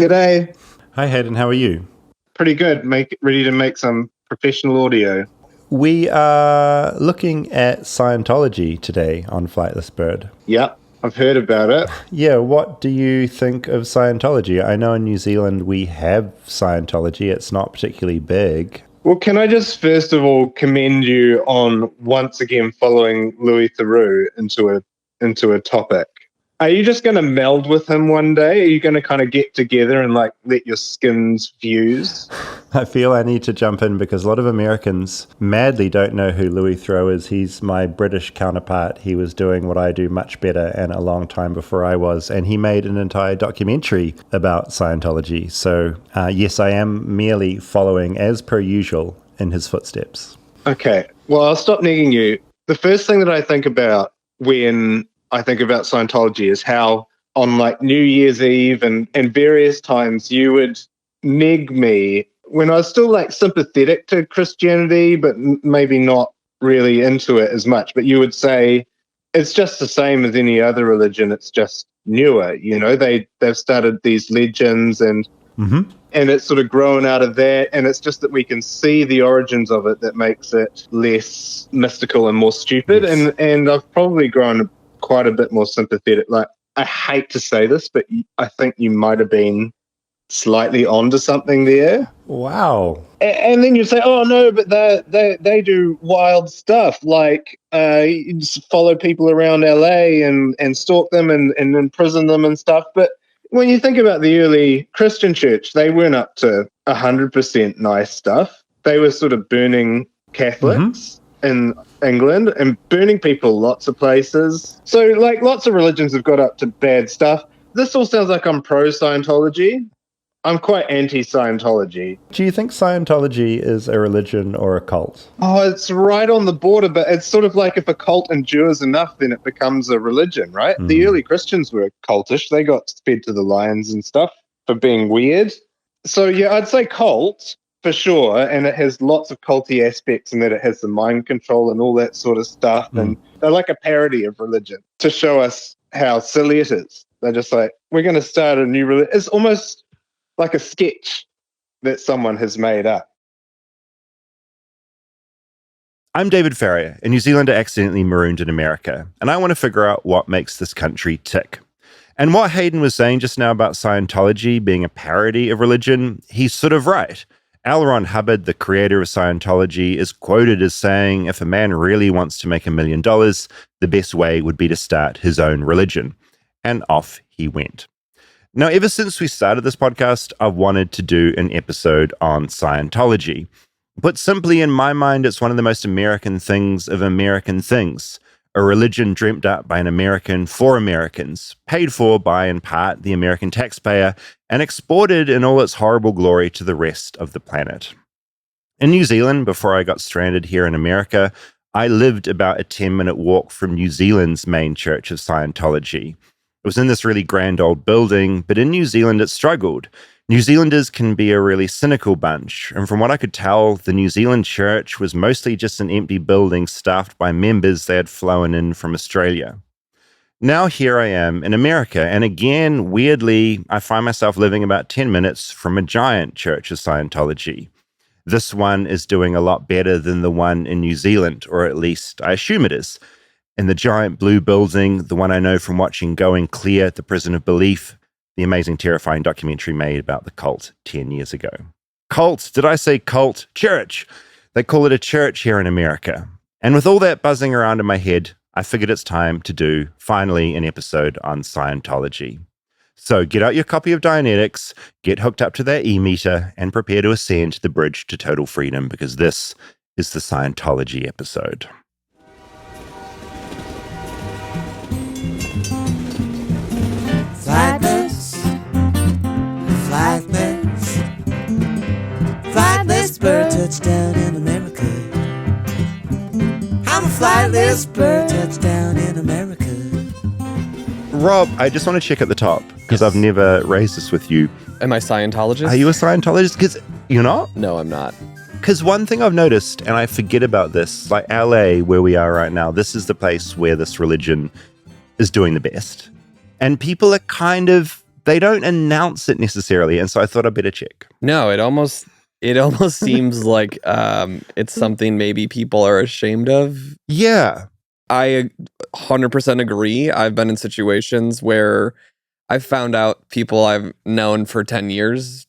G'day. Hi, Hayden. How are you? Pretty good. Ready to make some professional audio. We are looking at Scientology today on Flightless Bird. Yep, I've heard about it. Yeah, what do you think of Scientology? I know in New Zealand we have Scientology. It's not particularly big. Well, can I just first of all commend you on once again following Louis Theroux into a topic? Are you just going to meld with him one day? Are you going to kind of get together and like let your skins fuse? I feel I need to jump in because a lot of Americans madly don't know who Louis Theroux is. He's my British counterpart. He was doing what I do much better and a long time before I was. And he made an entire documentary about Scientology. So yes, I am merely following, as per usual, in his footsteps. Okay, well, I'll stop negging you. The first thing that I think about when I think about Scientology is how on like New Year's Eve and various times you would neg me when I was still like sympathetic to Christianity, but maybe not really into it as much. But you would say it's just the same as any other religion. It's just newer. You know, they've started these legends and it's sort of grown out of that. And it's just that we can see the origins of it that makes it less mystical and more stupid. Yes. And I've probably grown quite a bit more sympathetic. Like, I hate to say this, but I think you might have been slightly onto something there. Wow. And then you say, oh no, but they do wild stuff, like you just follow people around LA and stalk them and imprison them and stuff. But when you think about the early Christian church, they weren't up to 100% nice stuff. They were sort of burning Catholics in England and burning people lots of places. So like lots of religions have got up to bad stuff. This all sounds like I'm pro Scientology. I'm quite anti-Scientology. Do you think Scientology is a religion or a cult? Oh, it's right on the border, but it's sort of like if a cult endures enough, then it becomes a religion, right? The early Christians were cultish. They got fed to the lions and stuff for being weird. So yeah, I'd say cult for sure, and it has lots of culty aspects in that it has the mind control and all that sort of stuff, and they're like a parody of religion to show us how silly it is. They're just like, we're going to start a new religion. It's almost like a sketch that someone has made up. I'm David Farrier, a New Zealander accidentally marooned in America, and I want to figure out what makes this country tick. And what Hayden was saying just now about Scientology being a parody of religion, he's sort of right. L. Ron Hubbard, the creator of Scientology, is quoted as saying, if a man really wants to make $1 million, the best way would be to start his own religion. And off he went. Now, ever since we started this podcast, I've wanted to do an episode on Scientology. Put simply, in my mind, it's one of the most American things of American things. A religion dreamt up by an American for Americans, paid for by, in part, the American taxpayer, and exported in all its horrible glory to the rest of the planet. In New Zealand, before I got stranded here in America, I lived about a 10-minute walk from New Zealand's main church of Scientology. It was in this really grand old building, but in New Zealand it struggled. New Zealanders can be a really cynical bunch, and from what I could tell, the New Zealand church was mostly just an empty building staffed by members they had flown in from Australia. Now here I am in America, and again, weirdly, I find myself living about 10 minutes from a giant church of Scientology. This one is doing a lot better than the one in New Zealand, or at least I assume it is. In the giant blue building, the one I know from watching Going Clear, The Prison of Belief, the amazing, terrifying documentary made about the cult 10 years ago. Cult? Did I say cult? Church! They call it a church here in America. And with all that buzzing around in my head, I figured it's time to do, finally, an episode on Scientology. So get out your copy of Dianetics, get hooked up to that e-meter, and prepare to ascend the bridge to total freedom, because this is the Scientology episode. Flightless bird, touchdown in America. I'm a flightless bird, touchdown in America. Rob, I just want to check at the top, because I've never raised this with you. Am I Scientologist? Are you a Scientologist? Because you're not? No, I'm not. Because one thing I've noticed, and I forget about this, like LA, where we are right now, this is the place where this religion is doing the best. And people are kind of they don't announce it necessarily, and so I thought I'd better check. No, it almost seems like it's something maybe people are ashamed of. Yeah. I 100% agree. I've been in situations where I've found out people I've known for 10 years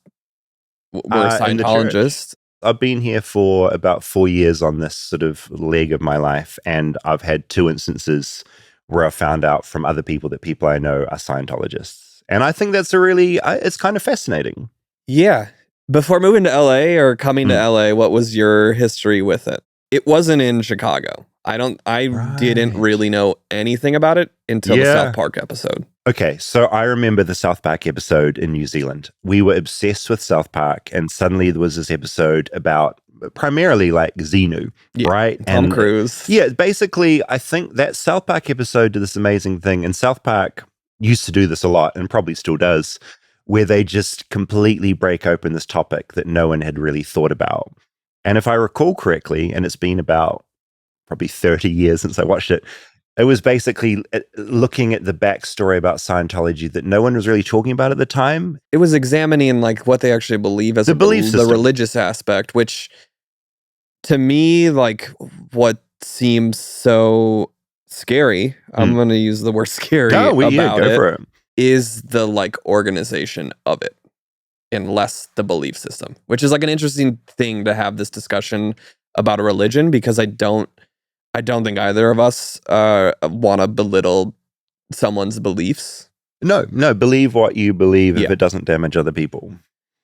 were In the church. Scientologists. I've been here for about 4 years on this sort of leg of my life, and I've had 2 instances where I found out from other people that people I know are Scientologists. And I think that's it's kind of fascinating. Yeah. Before moving to LA or coming to LA, what was your history with it? It wasn't in Chicago. I didn't really know anything about it until the South Park episode. Okay, so I remember the South Park episode in New Zealand. We were obsessed with South Park, and suddenly there was this episode about primarily like Xenu, right? Tom Cruise. Yeah, basically, I think that South Park episode did this amazing thing, and South Park used to do this a lot, and probably still does, where they just completely break open this topic that no one had really thought about. And if I recall correctly, and it's been about probably 30 years since I watched it, it was basically looking at the backstory about Scientology that no one was really talking about at the time. It was examining like what they actually believe as the belief system, the religious aspect, which to me, like what seems so scary, I'm going to use the word scary go for it, is the like organization of it and less the belief system, which is like an interesting thing to have this discussion about a religion, because I don't think either of us want to belittle someone's beliefs. No, believe what you believe if it doesn't damage other people.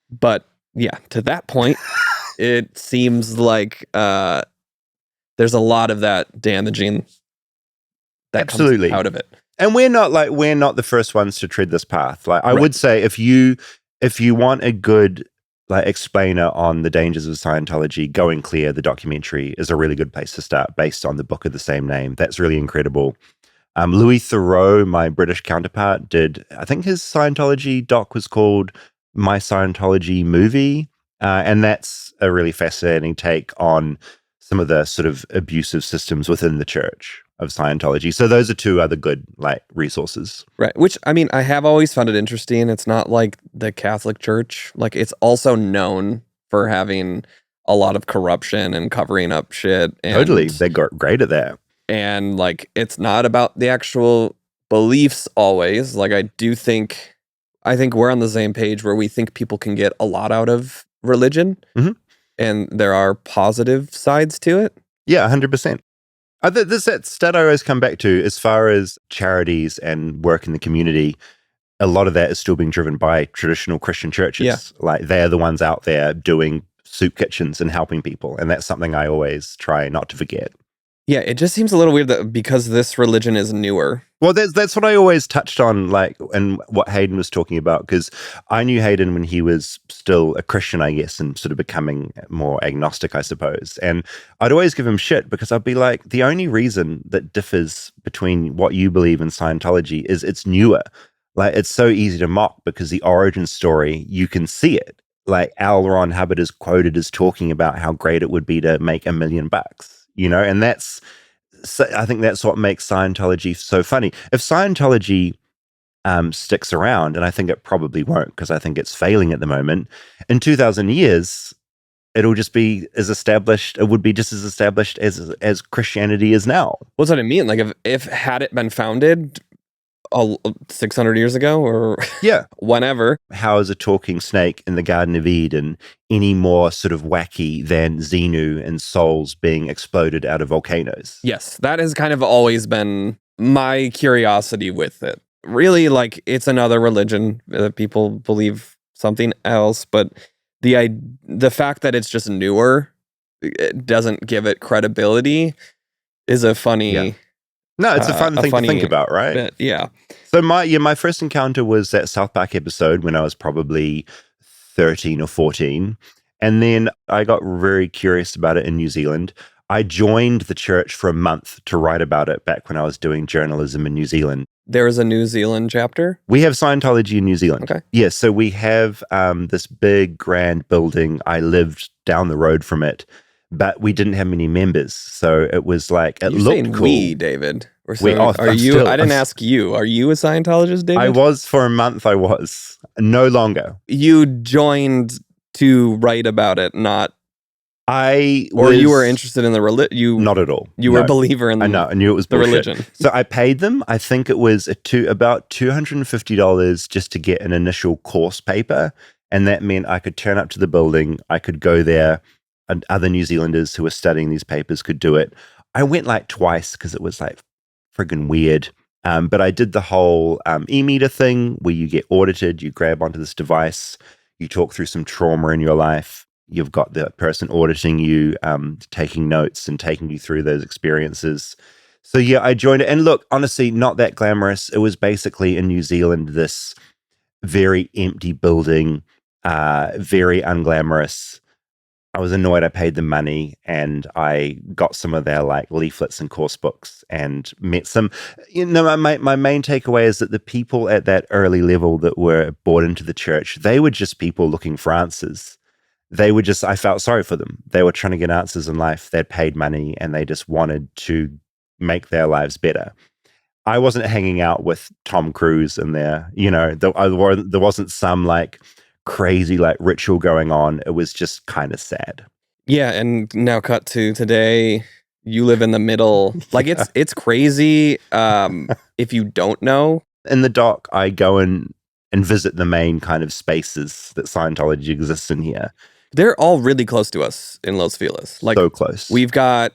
But yeah, to that point, it seems like there's a lot of that damaging that comes out of it. And we're not the first ones to tread this path. Like I would say, if you want a good like explainer on the dangers of Scientology, Going Clear, the documentary, is a really good place to start, based on the book of the same name. That's really incredible. Louis Theroux, my British counterpart, did, I think his Scientology doc was called My Scientology Movie. And that's a really fascinating take on some of the sort of abusive systems within the church of Scientology. So those are 2 other good like resources. Right. Which, I mean, I have always found it interesting. It's not like the Catholic Church. Like, it's also known for having a lot of corruption and covering up shit. And, totally. They got great at that. And like, it's not about the actual beliefs always. Like, I think we're on the same page where we think people can get a lot out of religion. Mm-hmm. And there are positive sides to it. Yeah, 100%. That stat I always come back to, as far as charities and work in the community, a lot of that is still being driven by traditional Christian churches. Yeah. Like they're the ones out there doing soup kitchens and helping people. And that's something I always try not to forget. Yeah, it just seems a little weird that because this religion is newer. Well, that's what I always touched on, like, and what Hayden was talking about, because I knew Hayden when he was still a Christian, I guess, and sort of becoming more agnostic, I suppose. And I'd always give him shit because I'd be like, the only reason that differs between what you believe and Scientology is it's newer. Like, it's so easy to mock because the origin story, you can see it. Like, L. Ron Hubbard is quoted as talking about how great it would be to make $1 million, you know, and I think that's what makes Scientology so funny. If Scientology sticks around, and I think it probably won't because I think it's failing at the moment, in 2,000 years, it'll just be as established, it would be just as established as Christianity is now. What's what I mean? Like if had it been founded 600 years ago or whenever. How is a talking snake in the Garden of Eden any more sort of wacky than Xenu and souls being exploded out of volcanoes? Yes, that has kind of always been my curiosity with it. Really, like, it's another religion that people believe something else, but the fact that it's just newer, it doesn't give it credibility is a funny... Yeah. No, it's a fun thing to think about, right? Bit, yeah. So my first encounter was that South Park episode when I was probably 13 or 14. And then I got very curious about it in New Zealand. I joined the church for a month to write about it back when I was doing journalism in New Zealand. There is a New Zealand chapter? We have Scientology in New Zealand. Okay. Yeah, so we have this big, grand building. I lived down the road from it, but we didn't have many members. So it was like, it You're looked saying cool. we, David. Or We so are are you? still- I didn't ask you. Are you a Scientologist, David? I was for a month. I was no longer. You joined to write about it, not, Or you were interested in the religion. Not at all. You were a No. believer in I know. I knew it was the bullshit. religion. So I paid them. I think it was about $250 just to get an initial course paper. And that meant I could turn up to the building. I could go there. And other New Zealanders who were studying these papers could do it. I went like twice because it was like friggin' weird. But I did the whole e-meter thing where you get audited. You grab onto this device. You talk through some trauma in your life. You've got the person auditing you, taking notes and taking you through those experiences. So yeah, I joined it. And look, honestly, not that glamorous. It was basically in New Zealand, this very empty building, very unglamorous. I was annoyed. I paid them money and I got some of their like leaflets and course books and met some. My main takeaway is that the people at that early level that were bought into the church, they were just people looking for answers. I felt sorry for them. They were trying to get answers in life. They'd paid money and they just wanted to make their lives better. I wasn't hanging out with Tom Cruise in there. There wasn't some like crazy like ritual going on. It was just kind of sad. Yeah, and now cut to today. You live in the middle. Like it's crazy. If you don't know, In the doc, I go and visit the main kind of spaces that Scientology exists in here. they're all really close to us in Los Feliz. Like So close.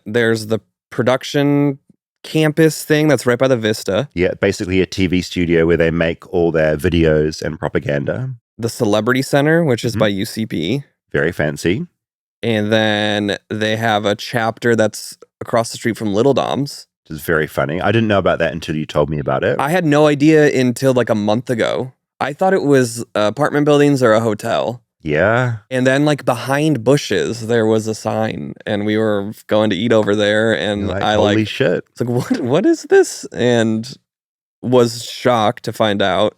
there's the production campus thing that's right by the Vista. Yeah, basically a TV studio where they make all their videos and propaganda. The Celebrity Center, which is Mhm. by UCP. Very fancy. And then they have a chapter that's across the street from Little Dom's. Which is very funny. I didn't know about that until you told me about it. I had no idea until like a month ago. I thought it was apartment buildings or a hotel. Yeah. And then like behind bushes, there was a sign and we were going to eat over there. And Like, I holy shit. it's like, what is this? And was shocked to find out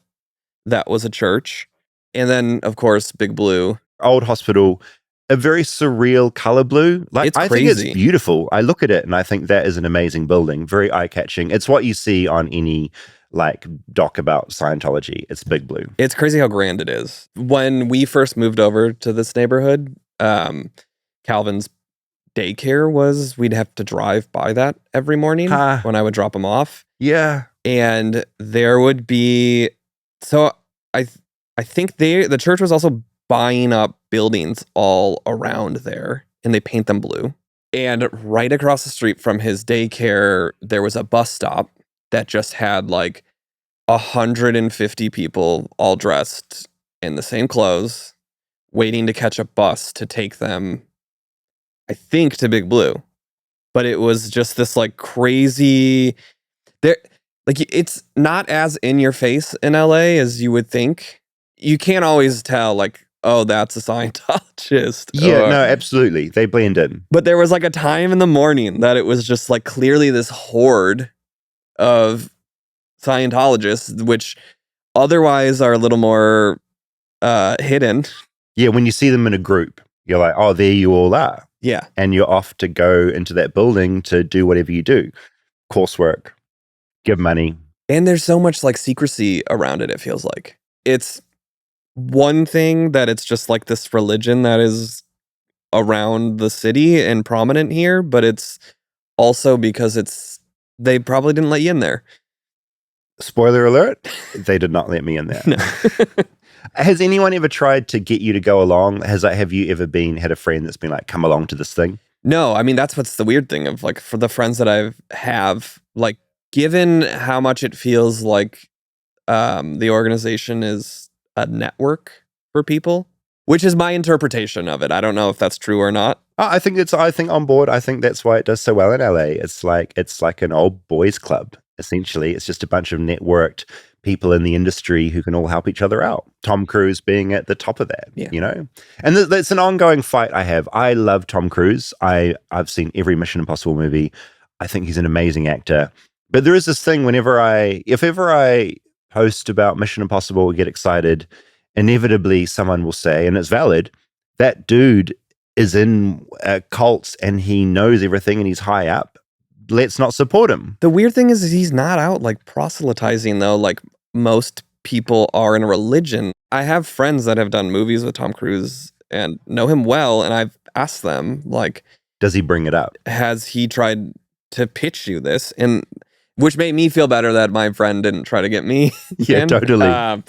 that was a church. And then of course, Big Blue. Old hospital, a very surreal color blue. Like It's I think crazy. it's beautiful. I look at it and I think that is an amazing building. Very eye-catching. It's what you see on any like doc about Scientology. It's Big Blue. It's crazy how grand it is. When we first moved over to this neighborhood, Calvin's daycare we'd have to drive by that every morning Ha. when I would drop him off. Yeah. And there would be, so I think the church was also buying up buildings all around there and they paint them blue. And right across the street from his daycare, there was a bus stop that just had like 150 people all dressed in the same clothes, waiting to catch a bus to take them, I think, to Big Blue. But it was just this like crazy, like it's not as in your face in LA as you would think. You can't always tell like, oh, that's a Scientologist. Yeah, or- no, absolutely. They blend in. But there was like a time in the morning that it was just like clearly this horde of Scientologists, which otherwise are a little more hidden. Yeah, when you see them in a group, you're like, oh, there you all are. Yeah. And you're off to go into that building to do whatever you do. Coursework, give money. And there's so much like secrecy around it, it feels like. It's one thing that it's just like this religion that is around the city and prominent here, but it's also because they probably didn't let you in there. Spoiler alert, they did not let me in there. No. Has anyone ever tried to get you to go along? Have you ever had a friend that's been like, come along to this thing? No, I mean, that's what's the weird thing of like for the friends that I have, like given how much it feels like the organization is a network for people, which is my interpretation of it. I don't know if that's true or not. I think on board. I think that's why it does so well in LA. It's like an old boys club, essentially. It's just a bunch of networked people in the industry who can all help each other out. Tom Cruise being at the top of that, Yeah. you know? And that's an ongoing fight I have. I love Tom Cruise. I've seen every Mission Impossible movie. I think he's an amazing actor. But there is this thing if ever I post about Mission Impossible or get excited, inevitably someone will say, and it's valid, that dude is in cults and he knows everything and he's high up. let's not support him. The weird thing is he's not out like proselytizing though, like most people are in a religion. I have friends that have done movies with Tom Cruise and know him well, and I've asked them, like, does he bring it up? Has he tried to pitch you this? And which made me feel better that my friend didn't try to get me. Yeah, in. totally. And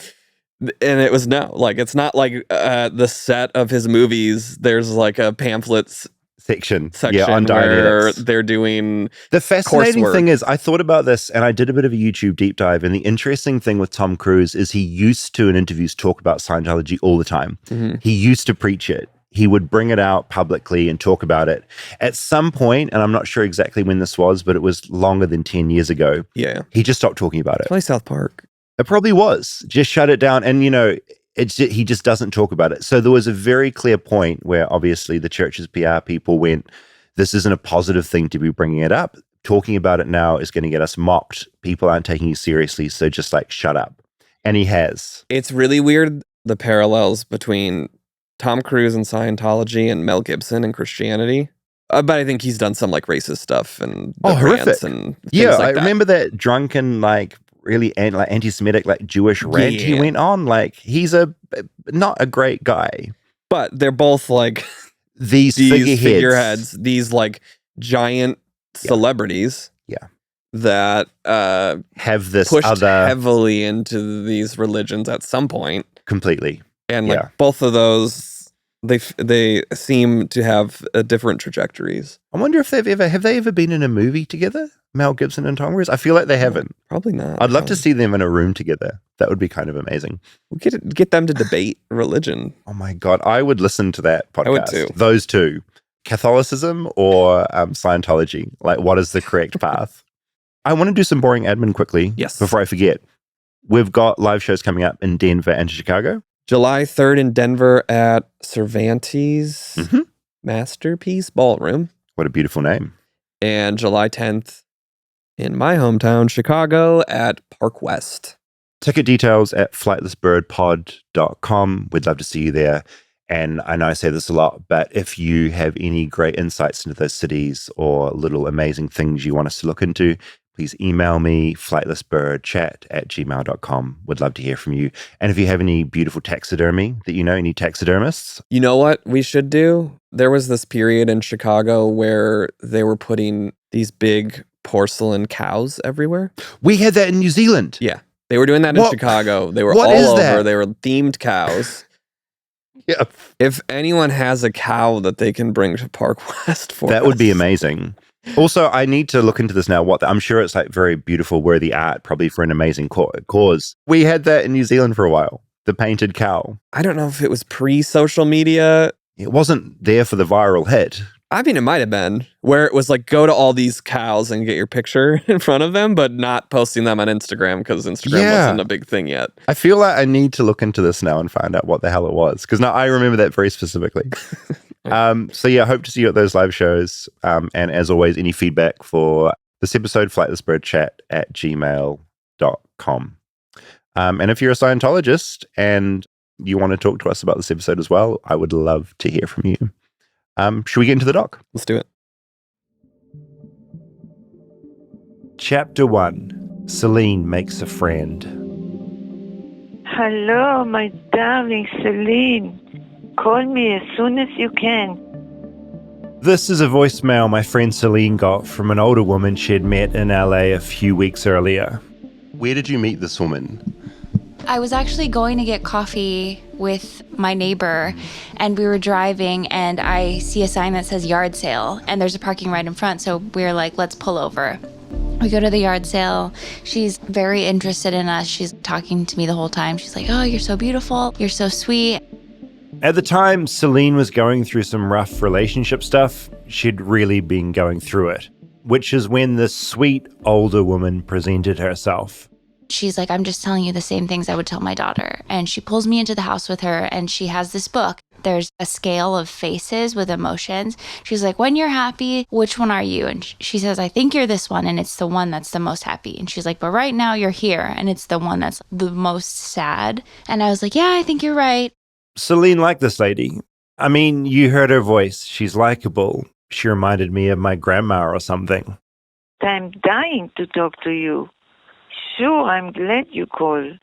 it was no. Like, it's not like the set of his movies. There's like a pamphlets section on where Dianetics. they're doing the fascinating coursework. thing is, I thought about this and I did a bit of a YouTube deep dive, and the interesting thing with Tom Cruise is he used to in interviews talk about Scientology all the time. Mm-hmm. He used to preach it. He would bring it out publicly and talk about it. At some point, and I'm not sure exactly when this was, but it was longer than 10 years ago. Yeah. He just stopped talking about it. Probably South Park. It probably was. Just shut it down. And, he just doesn't talk about it. So there was a very clear point where obviously the church's PR people went, this isn't a positive thing to be bringing it up. Talking about it now is going to get us mocked. People aren't taking you seriously. So just like, shut up. And he has. It's really weird, the parallels between Tom Cruise and Scientology and Mel Gibson and Christianity. But I think he's done some like racist stuff and horrific. And yeah, like I remember that drunken, like really anti-Semitic, like Jewish rant he went on. Like he's not a great guy. But they're both like these figureheads, these like giant celebrities. Yeah. That have this pushed other heavily into these religions at some point. Completely. And like both of those, they seem to have different trajectories. I wonder if have they ever been in a movie together, Mel Gibson and Tom Cruise? I feel like they haven't. Probably not. I'd love to see them in a room together. That would be kind of amazing. We could get them to debate religion. Oh my God, I would listen to that podcast. I would too. Those two, Catholicism or Scientology. Like, what is the correct path? I want to do some boring admin quickly. Yes. Before I forget, we've got live shows coming up in Denver and Chicago. July 3rd in Denver at Cervantes Masterpiece Ballroom. What a beautiful name. And July 10th in my hometown, Chicago at Park West. Ticket details at flightlessbirdpod.com. We'd love to see you there. And I know I say this a lot, but if you have any great insights into those cities or little amazing things you want us to look into, please email me, flightlessbirdchat@gmail.com. Would love to hear from you. And if you have any beautiful taxidermy that you know, any taxidermists. You know what we should do? There was this period in Chicago where they were putting these big porcelain cows everywhere. We had that in New Zealand. Yeah. They were doing that in Chicago. They were all over. That? They were themed cows. Yeah. If anyone has a cow that they can bring to Park West for that would be amazing. Also, I need to look into this now. I'm sure it's like very beautiful, worthy art, probably for an amazing cause. We had that in New Zealand for a while, the painted cow. I don't know if it was pre-social media. It wasn't there for the viral hit. I mean, it might have been, where it was like, go to all these cows and get your picture in front of them, but not posting them on Instagram because Instagram wasn't a big thing yet. I feel like I need to look into this now and find out what the hell it was, because now I remember that very specifically. So yeah, I hope to see you at those live shows. And as always, any feedback for this episode, flightlessbirdchat@gmail.com. And if you're a Scientologist and you want to talk to us about this episode as well, I would love to hear from you. Should we get into the doc? Let's do it. Chapter 1. Celine makes a friend. Hello, my darling Celine. Call me as soon as you can. This is a voicemail my friend Celine got from an older woman she'd met in LA a few weeks earlier. Where did you meet this woman? I was actually going to get coffee with my neighbor, and we were driving, and I see a sign that says yard sale, and there's a parking right in front, so we're like, let's pull over. We go to the yard sale. She's very interested in us. She's talking to me the whole time. She's like, oh, you're so beautiful. You're so sweet. At the time, Celine was going through some rough relationship stuff. She'd really been going through it, which is when this sweet older woman presented herself. She's like, I'm just telling you the same things I would tell my daughter. And she pulls me into the house with her, and she has this book. There's a scale of faces with emotions. She's like, when you're happy, which one are you? And she says, I think you're this one, and it's the one that's the most happy. And she's like, but right now you're here, and it's the one that's the most sad. And I was like, yeah, I think you're right. Celine liked this lady. I mean, you heard her voice. She's likable. She reminded me of my grandma or something. I'm dying to talk to you. Sure, I'm glad you called.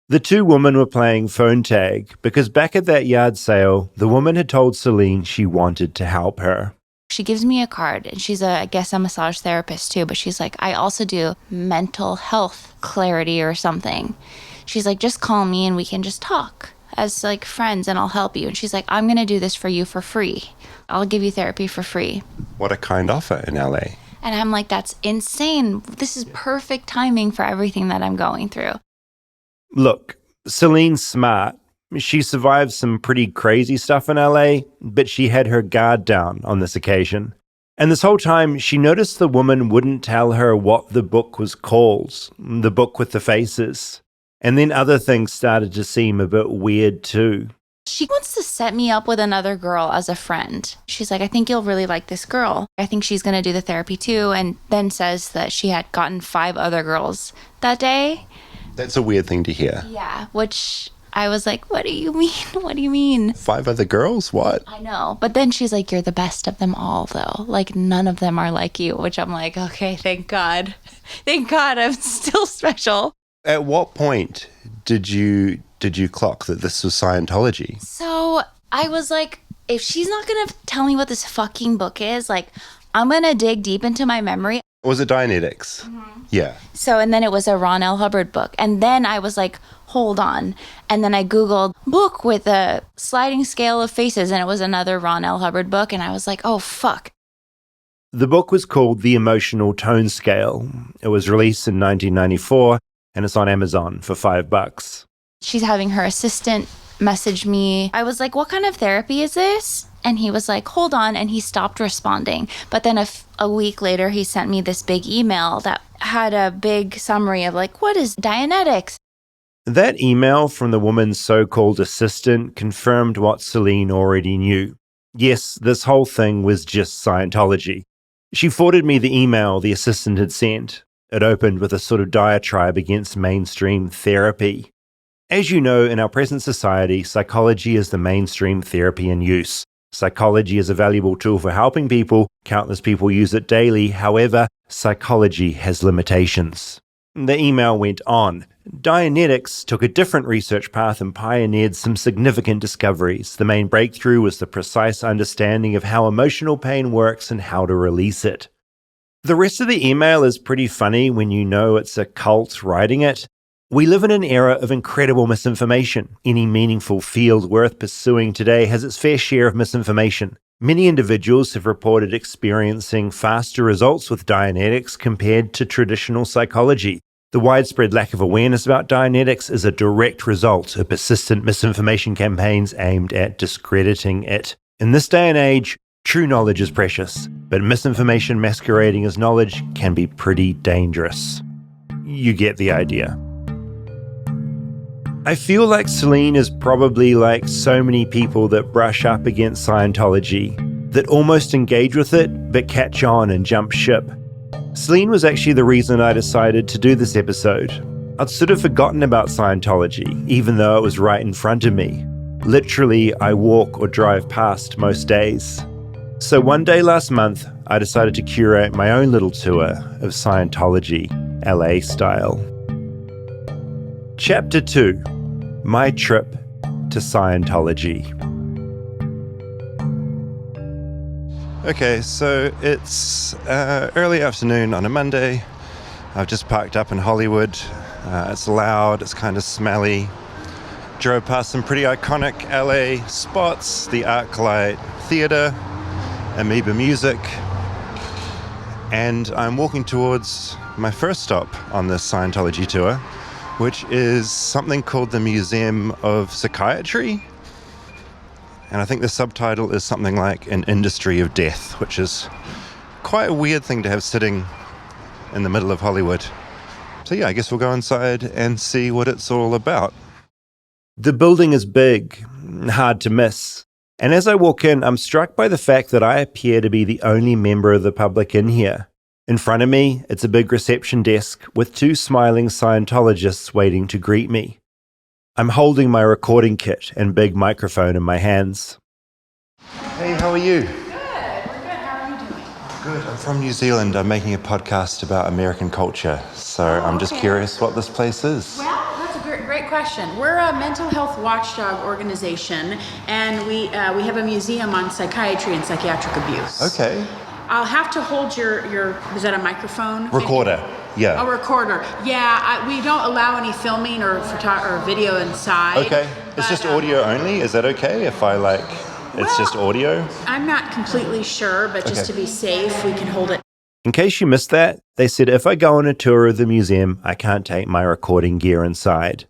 The two women were playing phone tag because back at that yard sale, the woman had told Celine she wanted to help her. She gives me a card, and she's I guess a massage therapist too, but she's like, I also do mental health clarity or something. She's like, just call me and we can just talk as like friends and I'll help you. And she's like, I'm going to do this for you for free. I'll give you therapy for free. What a kind offer in LA. And I'm like, that's insane. This is perfect timing for everything that I'm going through. Look, Celine's smart. She survived some pretty crazy stuff in LA, but she had her guard down on this occasion. And this whole time, she noticed the woman wouldn't tell her what the book was called, the book with the faces. And then other things started to seem a bit weird too. She wants to set me up with another girl as a friend. She's like, I think you'll really like this girl. I think she's going to do the therapy too. And then says that she had gotten 5 other girls that day. That's a weird thing to hear. Yeah, which I was like, what do you mean? What do you mean? 5 other girls? What? I know. But then she's like, you're the best of them all, though. Like, none of them are like you, which I'm like, okay, thank God. Thank God I'm still special. At what point did you clock that this was Scientology? So I was like, if she's not going to tell me what this fucking book is, like, I'm going to dig deep into my memory. Was it Dianetics? Mm-hmm. Yeah. So, and then it was a Ron L. Hubbard book. And then I was like, hold on. And then I Googled book with a sliding scale of faces, and it was another Ron L. Hubbard book. And I was like, oh, fuck. The book was called The Emotional Tone Scale. It was released in 1994, and it's on Amazon for $5. She's having her assistant message me. I was like, what kind of therapy is this? And he was like, hold on. And he stopped responding. But then a week later, he sent me this big email that had a big summary of like, what is Dianetics? That email from the woman's so-called assistant confirmed what Celine already knew. Yes, this whole thing was just Scientology. She forwarded me the email the assistant had sent. It opened with a sort of diatribe against mainstream therapy. As you know, in our present society, psychology is the mainstream therapy in use. Psychology is a valuable tool for helping people. Countless people use it daily. However, psychology has limitations. The email went on. Dianetics took a different research path and pioneered some significant discoveries. The main breakthrough was the precise understanding of how emotional pain works and how to release it. The rest of the email is pretty funny when you know it's a cult writing it. We live in an era of incredible misinformation. Any meaningful field worth pursuing today has its fair share of misinformation. Many individuals have reported experiencing faster results with Dianetics compared to traditional psychology. The widespread lack of awareness about Dianetics is a direct result of persistent misinformation campaigns aimed at discrediting it. In this day and age, true knowledge is precious, but misinformation masquerading as knowledge can be pretty dangerous. You get the idea. I feel like Celine is probably like so many people that brush up against Scientology, that almost engage with it, but catch on and jump ship. Celine was actually the reason I decided to do this episode. I'd sort of forgotten about Scientology, even though it was right in front of me. Literally, I walk or drive past most days. So one day last month, I decided to curate my own little tour of Scientology, LA style. Chapter 2. My trip to Scientology. Okay, so it's early afternoon on a Monday. I've just parked up in Hollywood. It's loud, it's kind of smelly. Drove past some pretty iconic LA spots, the ArcLight Theatre, Amoeba Music, and I'm walking towards my first stop on this Scientology tour, which is something called the Museum of Psychiatry. And I think the subtitle is something like An Industry of Death, which is quite a weird thing to have sitting in the middle of Hollywood. So yeah, I guess we'll go inside and see what it's all about. The building is big, hard to miss. And as I walk in, I'm struck by the fact that I appear to be the only member of the public in here. In front of me, it's a big reception desk with 2 smiling Scientologists waiting to greet me. I'm holding my recording kit and big microphone in my hands. Hey, how are you? Good. We're good. How are you doing? Good. I'm from New Zealand. I'm making a podcast about American culture. So I'm just curious what this place is. Well, that's a great question. We're a mental health watchdog organization, and we have a museum on psychiatry and psychiatric abuse. Okay. I'll have to hold your is that a microphone? Recorder. Yeah. A recorder. Yeah, we don't allow any filming or video inside. Okay. It's just audio only? Is that okay if it's just audio? I'm not completely sure, but just to be safe, we can hold it. In case you missed that, they said if I go on a tour of the museum, I can't take my recording gear inside.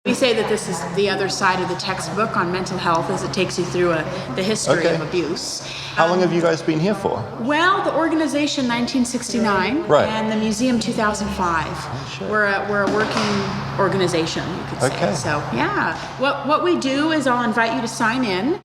We say that this is the other side of the textbook on mental health, as it takes you through the history of abuse. How long have you guys been here for? Well, the organization 1969, right, and the museum 2005. We're a working organization, you could say. Okay. So yeah, what we do is I'll invite you to sign in.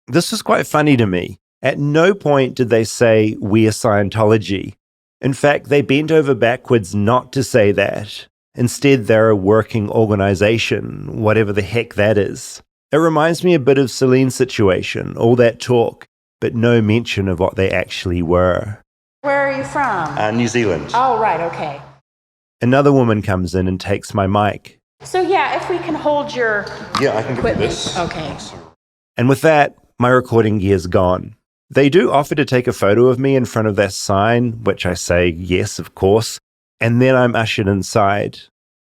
This is quite funny to me. At no point did they say we are Scientology. In fact, they bent over backwards not to say that. Instead, they're a working organization, whatever the heck that is. It reminds me a bit of Celine's situation, all that talk, but no mention of what they actually were. Where are you from? New Zealand. Oh, right, okay. Another woman comes in and takes my mic. So yeah, if we can hold your I can equipment. give you this. Okay. And with that, my recording gear's gone. They do offer to take a photo of me in front of that sign, which I say yes, of course. And then I'm ushered inside.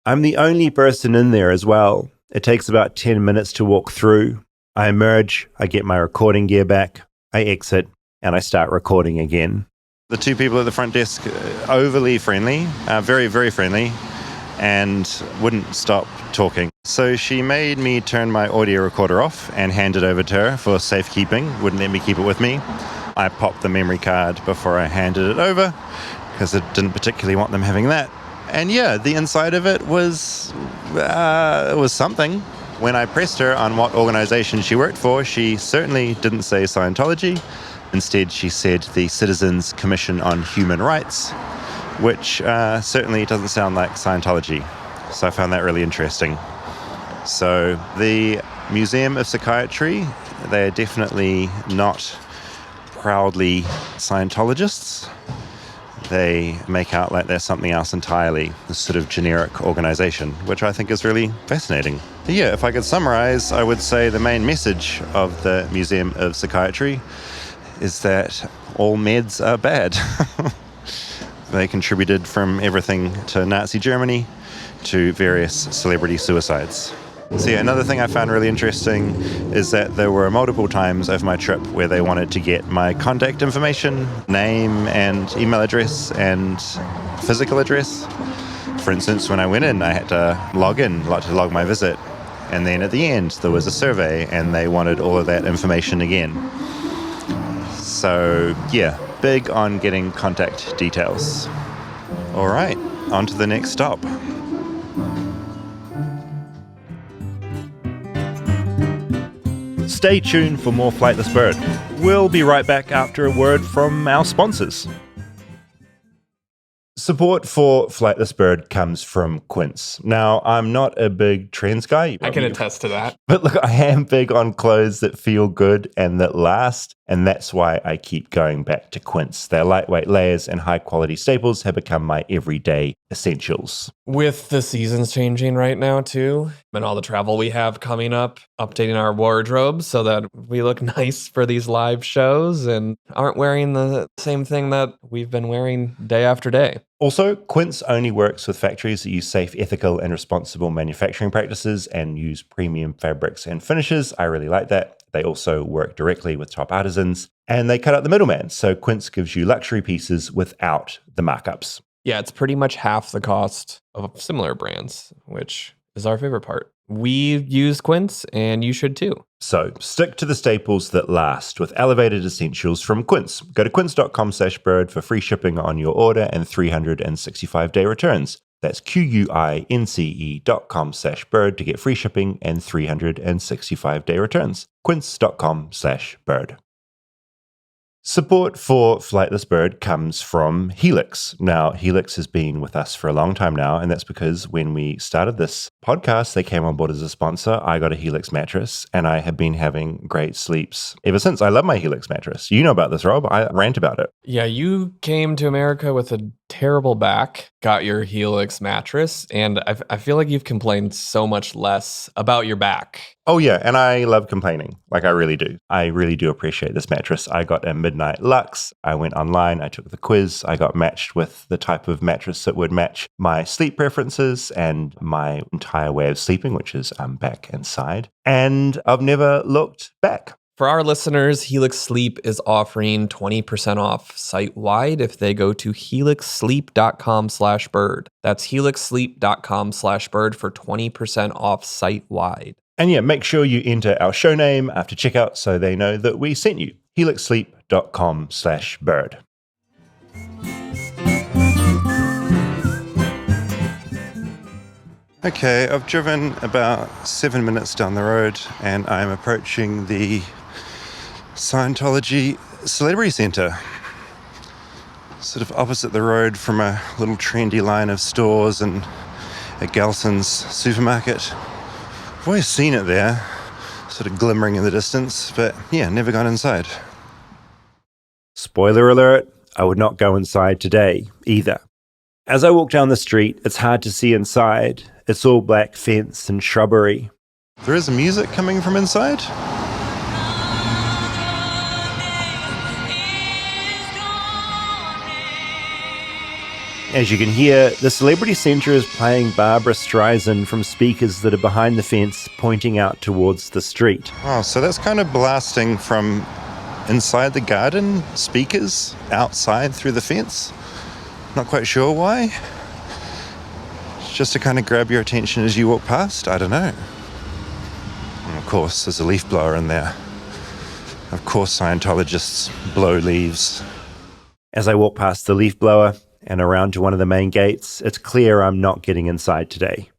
I'm the only person in there as well. It takes about 10 minutes to walk through. I emerge, I get my recording gear back, I exit, and I start recording again. The two people at the front desk, overly friendly, very, very friendly, and wouldn't stop talking. So she made me turn my audio recorder off and hand it over to her for safekeeping, wouldn't let me keep it with me. I popped the memory card before I handed it over, because I didn't particularly want them having that. And yeah, the inside of it was something. When I pressed her on what organization she worked for, she certainly didn't say Scientology. Instead, she said the Citizens Commission on Human Rights, which certainly doesn't sound like Scientology. So I found that really interesting. So the Museum of Psychiatry, they're definitely not proudly Scientologists. They make out like they're something else entirely, this sort of generic organization, which I think is really fascinating. But yeah, if I could summarize, I would say the main message of the Museum of Psychiatry is that all meds are bad. They contributed from everything to Nazi Germany to various celebrity suicides. So yeah, another thing I found really interesting is that there were multiple times over my trip where they wanted to get my contact information, name and email address and physical address. For instance, when I went in, I had to log my visit. And then at the end, there was a survey and they wanted all of that information again. So yeah, big on getting contact details. All right, on to the next stop. Stay tuned for more Flightless Bird. We'll be right back after a word from our sponsors. Support for Flightless Bird comes from Quince. Now, I'm not a big trends guy. I can attest to that. But look, I am big on clothes that feel good and that last, and that's why I keep going back to Quince. Their lightweight layers and high-quality staples have become my everyday essentials. With the seasons changing right now, too, and all the travel we have coming up, updating our wardrobes so that we look nice for these live shows and aren't wearing the same thing that we've been wearing day after day. Also, Quince only works with factories that use safe, ethical, and responsible manufacturing practices and use premium fabrics and finishes. I really like that. They also work directly with top artisans, and they cut out the middleman, so Quince gives you luxury pieces without the markups. Yeah, it's pretty much half the cost of similar brands, which is our favorite part. We use Quince, and you should too. So stick to the staples that last with elevated essentials from Quince. Go to quince.com/bird for free shipping on your order and 365-day returns. That's QUINCE.com/bird to get free shipping and 365-day returns. Quince.com/bird. Support for Flightless Bird comes from Helix. Now, Helix has been with us for a long time now, and that's because when we started this podcast, they came on board as a sponsor. I got a Helix mattress, and I have been having great sleeps ever since. I love my Helix mattress. You know about this, Rob. I rant about it. Yeah, you came to America with a terrible back, got your Helix mattress, and I feel like you've complained so much less about your back. Oh, yeah, and I love complaining. Like, I really do. I really do appreciate this mattress. I got a Midnight Luxe. I went online. I took the quiz. I got matched with the type of mattress that would match my sleep preferences and my entire way of sleeping, which is back and side. And I've never looked back. For our listeners, Helix Sleep is offering 20% off site-wide if they go to helixsleep.com/bird. That's helixsleep.com/bird for 20% off site-wide. And yeah, make sure you enter our show name after checkout so they know that we sent you. helixsleep.com/bird. Okay, I've driven about 7 minutes down the road and I'm approaching the Scientology Celebrity Center. Sort of opposite the road from a little trendy line of stores and a Gelson's supermarket. I've always seen it there, sort of glimmering in the distance, but yeah, never gone inside. Spoiler alert, I would not go inside today either. As I walk down the street, it's hard to see inside. It's all black fence and shrubbery. There is music coming from inside. As you can hear, the Celebrity Centre is playing Barbra Streisand from speakers that are behind the fence pointing out towards the street. Oh, so that's kind of blasting from inside the garden, speakers outside through the fence. Not quite sure why. It's just to kind of grab your attention as you walk past, I don't know. And of course, there's a leaf blower in there. Of course, Scientologists blow leaves. As I walk past the leaf blower and around to one of the main gates, it's clear I'm not getting inside today.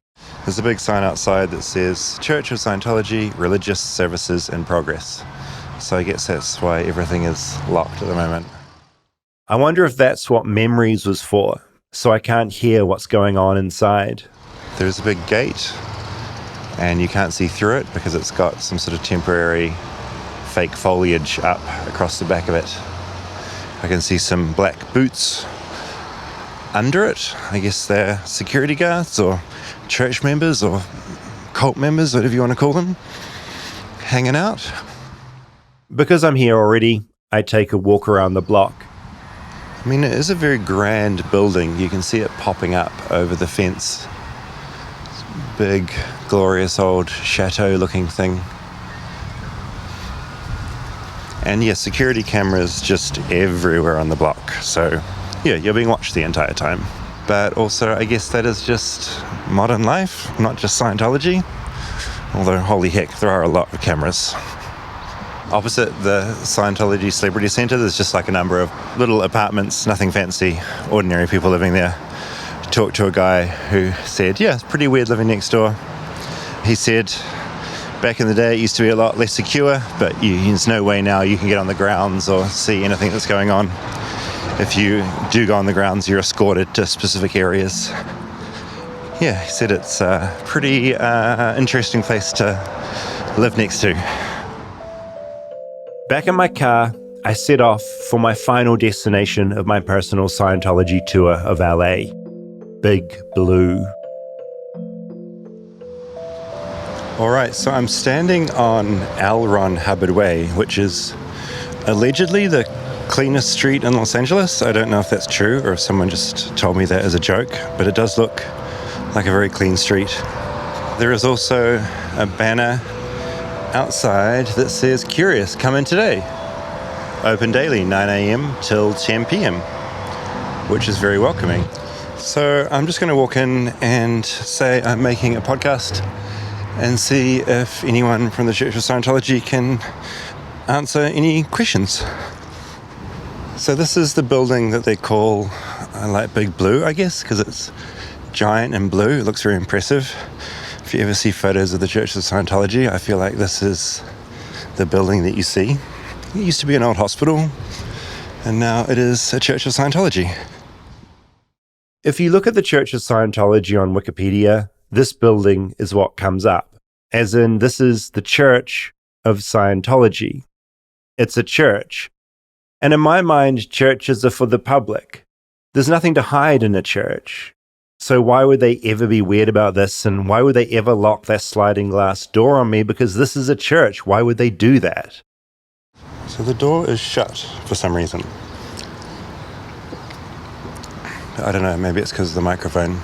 There's a big sign outside that says Church of Scientology, Religious Services in Progress. So I guess that's why everything is locked at the moment. I wonder if that's what Memories was for, so I can't hear what's going on inside. There's a big gate, and you can't see through it because it's got some sort of temporary fake foliage up across the back of it. I can see some black boots under it. I guess they're security guards or church members or cult members, whatever you want to call them, hanging out. Because I'm here already, I take a walk around the block. I mean, it is a very grand building. You can see it popping up over the fence. It's a big, glorious old chateau-looking thing. And yeah, security cameras just everywhere on the block. So yeah, you're being watched the entire time. But also, I guess that is just modern life, not just Scientology. Although, holy heck, there are a lot of cameras. Opposite the Scientology Celebrity Center, there's just like a number of little apartments, nothing fancy, ordinary people living there. Talked to a guy who said, yeah, it's pretty weird living next door. He said, back in the day, it used to be a lot less secure, but there's no way now you can get on the grounds or see anything that's going on. If you do go on the grounds, you're escorted to specific areas. Yeah, he said it's a pretty interesting place to live next to. Back in my car, I set off for my final destination of my personal Scientology tour of LA, Big Blue. All right, so I'm standing on L. Ron Hubbard Way, which is allegedly the cleanest street in Los Angeles. I don't know if that's true or if someone just told me that as a joke, but it does look like a very clean street. There is also a banner outside that says, Curious, come in today. Open daily, 9 a.m. till 10 p.m., which is very welcoming. So I'm just going to walk in and say I'm making a podcast and see if anyone from the Church of Scientology can answer any questions. So this is the building that they call like Big Blue, I guess, because it's giant and blue. It looks very impressive. If you ever see photos of the Church of Scientology, I feel like this is the building that you see. It used to be an old hospital. And now it is a Church of Scientology. If you look at the Church of Scientology on Wikipedia, this building is what comes up. As in, this is the Church of Scientology. It's a church. And in my mind, churches are for the public. There's nothing to hide in a church. So why would they ever be weird about this? And why would they ever lock that sliding glass door on me? Because this is a church. Why would they do that? So the door is shut for some reason. I don't know, maybe it's because of the microphone.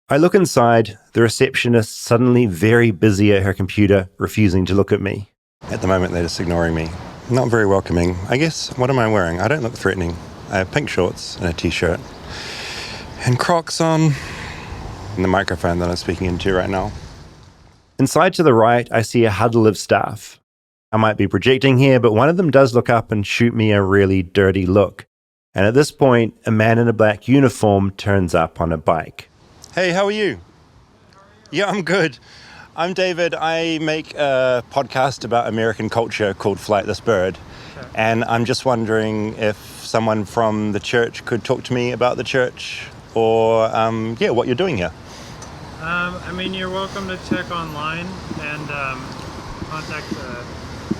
I look inside, the receptionist suddenly very busy at her computer, refusing to look at me. At the moment, they're just ignoring me. Not very welcoming. I guess, what am I wearing? I don't look threatening. I have pink shorts and a t-shirt. And Crocs on. And the microphone that I'm speaking into right now. Inside to the right, I see a huddle of staff. I might be projecting here, but one of them does look up and shoot me a really dirty look. And at this point, a man in a black uniform turns up on a bike. Hey, how are you? Yeah, I'm good. I'm David. I make a podcast about American culture called Flightless Bird. Okay. And I'm just wondering if someone from the church could talk to me about the church or, what you're doing here. You're welcome to check online and contact the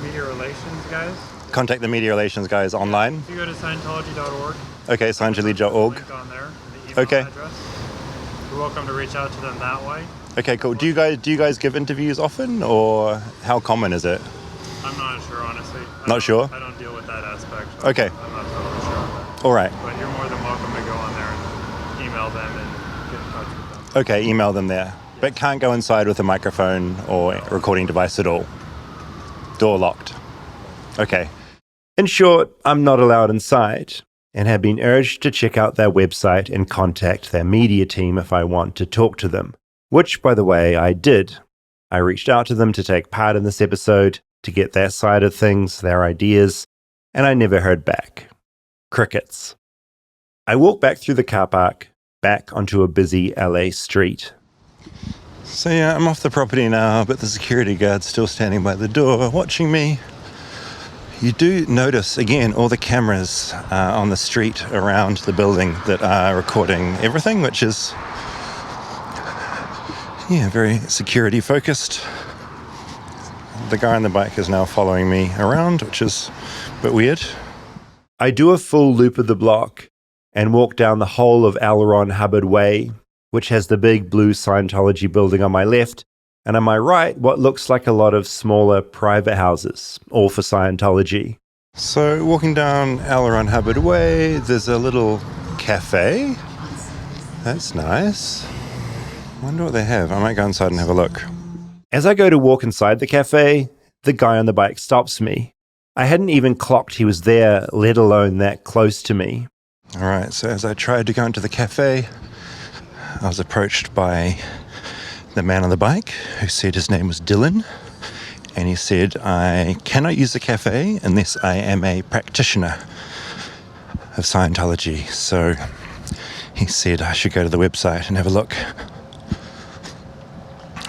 media relations guys. Contact the media relations guys online? If you go to Scientology.org. Okay, Scientology.org. Link on there, the email address. You're welcome to reach out to them that way. Okay, cool. Do you guys give interviews often, or how common is it? I'm not sure, honestly. Not sure? I don't deal with that aspect. Okay. I'm not totally sure on that. All right. But you're more than welcome to go on there and email them and get in touch with them. Okay, email them there. But can't go inside with a microphone or recording device at all. Door locked. Okay. In short, I'm not allowed inside and have been urged to check out their website and contact their media team if I want to talk to them. Which, by the way, I did. I reached out to them to take part in this episode, to get their side of things, their ideas, and I never heard back. Crickets. I walk back through the car park, back onto a busy LA street. So yeah, I'm off the property now, but the security guard's still standing by the door, watching me. You do notice, again, all the cameras on the street around the building that are recording everything, which is, very security focused. The guy on the bike is now following me around, which is a bit weird. I do a full loop of the block and walk down the whole of L. Ron Hubbard Way, which has the big blue Scientology building on my left, and on my right, what looks like a lot of smaller private houses, all for Scientology. So walking down L. Ron Hubbard Way, there's a little cafe. That's nice. I wonder what they have. I might go inside and have a look. As I go to walk inside the cafe, the guy on the bike stops me. I hadn't even clocked he was there, let alone that close to me. All right, so as I tried to go into the cafe, I was approached by the man on the bike who said his name was Dylan. And he said, I cannot use the cafe unless I am a practitioner of Scientology. So he said I should go to the website and have a look.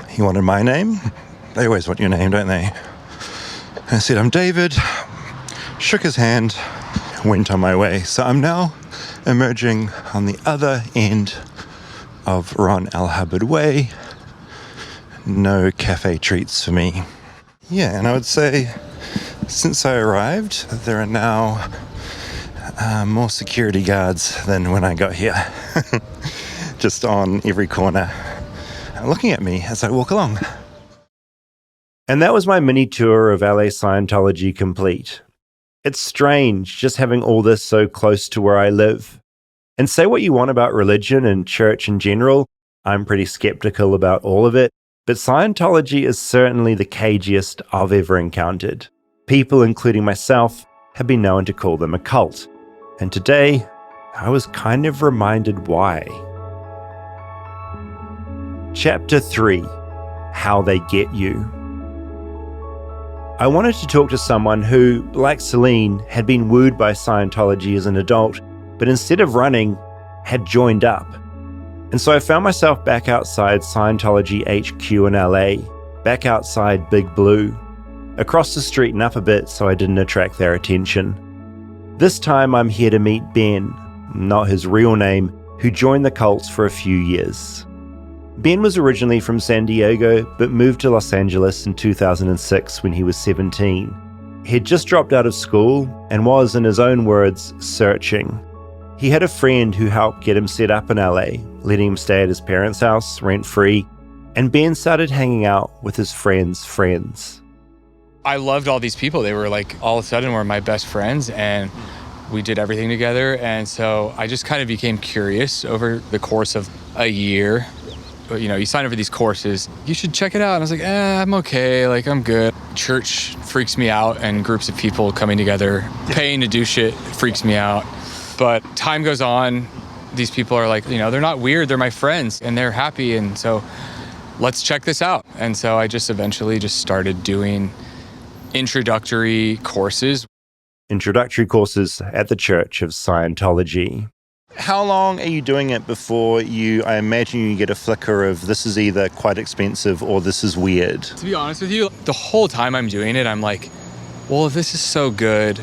He wanted my name. They always want your name, don't they? And I said, I'm David. Shook his hand, went on my way. So I'm now emerging on the other end of Ron L. Hubbard Way. No cafe treats for me. Yeah, and I would say since I arrived, there are now more security guards than when I got here. Just on every corner, looking at me as I walk along. And that was my mini tour of LA Scientology complete. It's strange just having all this so close to where I live. And say what you want about religion and church in general, I'm pretty skeptical about all of it. But Scientology is certainly the cagiest I've ever encountered. People, including myself, have been known to call them a cult. And today, I was kind of reminded why. Chapter 3: How They Get You. I wanted to talk to someone who, like Celine, had been wooed by Scientology as an adult, but instead of running, had joined up. And so I found myself back outside Scientology HQ in LA, back outside Big Blue, across the street and up a bit so I didn't attract their attention. This time I'm here to meet Ben, not his real name, who joined the cult for a few years. Ben was originally from San Diego, but moved to Los Angeles in 2006 when he was 17. He had just dropped out of school and was, in his own words, searching. He had a friend who helped get him set up in LA, letting him stay at his parents' house, rent-free, and Ben started hanging out with his friends' friends. I loved all these people. They were like, all of a sudden, were my best friends, and we did everything together. And so I just kind of became curious over the course of a year. You know, you sign up for these courses, you should check it out. And I was like, I'm okay, like I'm good. Church freaks me out, and groups of people coming together, paying to do shit freaks me out. But time goes on, these people are like, you know, they're not weird, they're my friends, and they're happy, and so let's check this out. And so I just eventually just started doing introductory courses. Introductory courses at the Church of Scientology. How long are you doing it before I imagine you get a flicker of this is either quite expensive or this is weird? To be honest with you, the whole time I'm doing it, I'm like, well, if this is so good,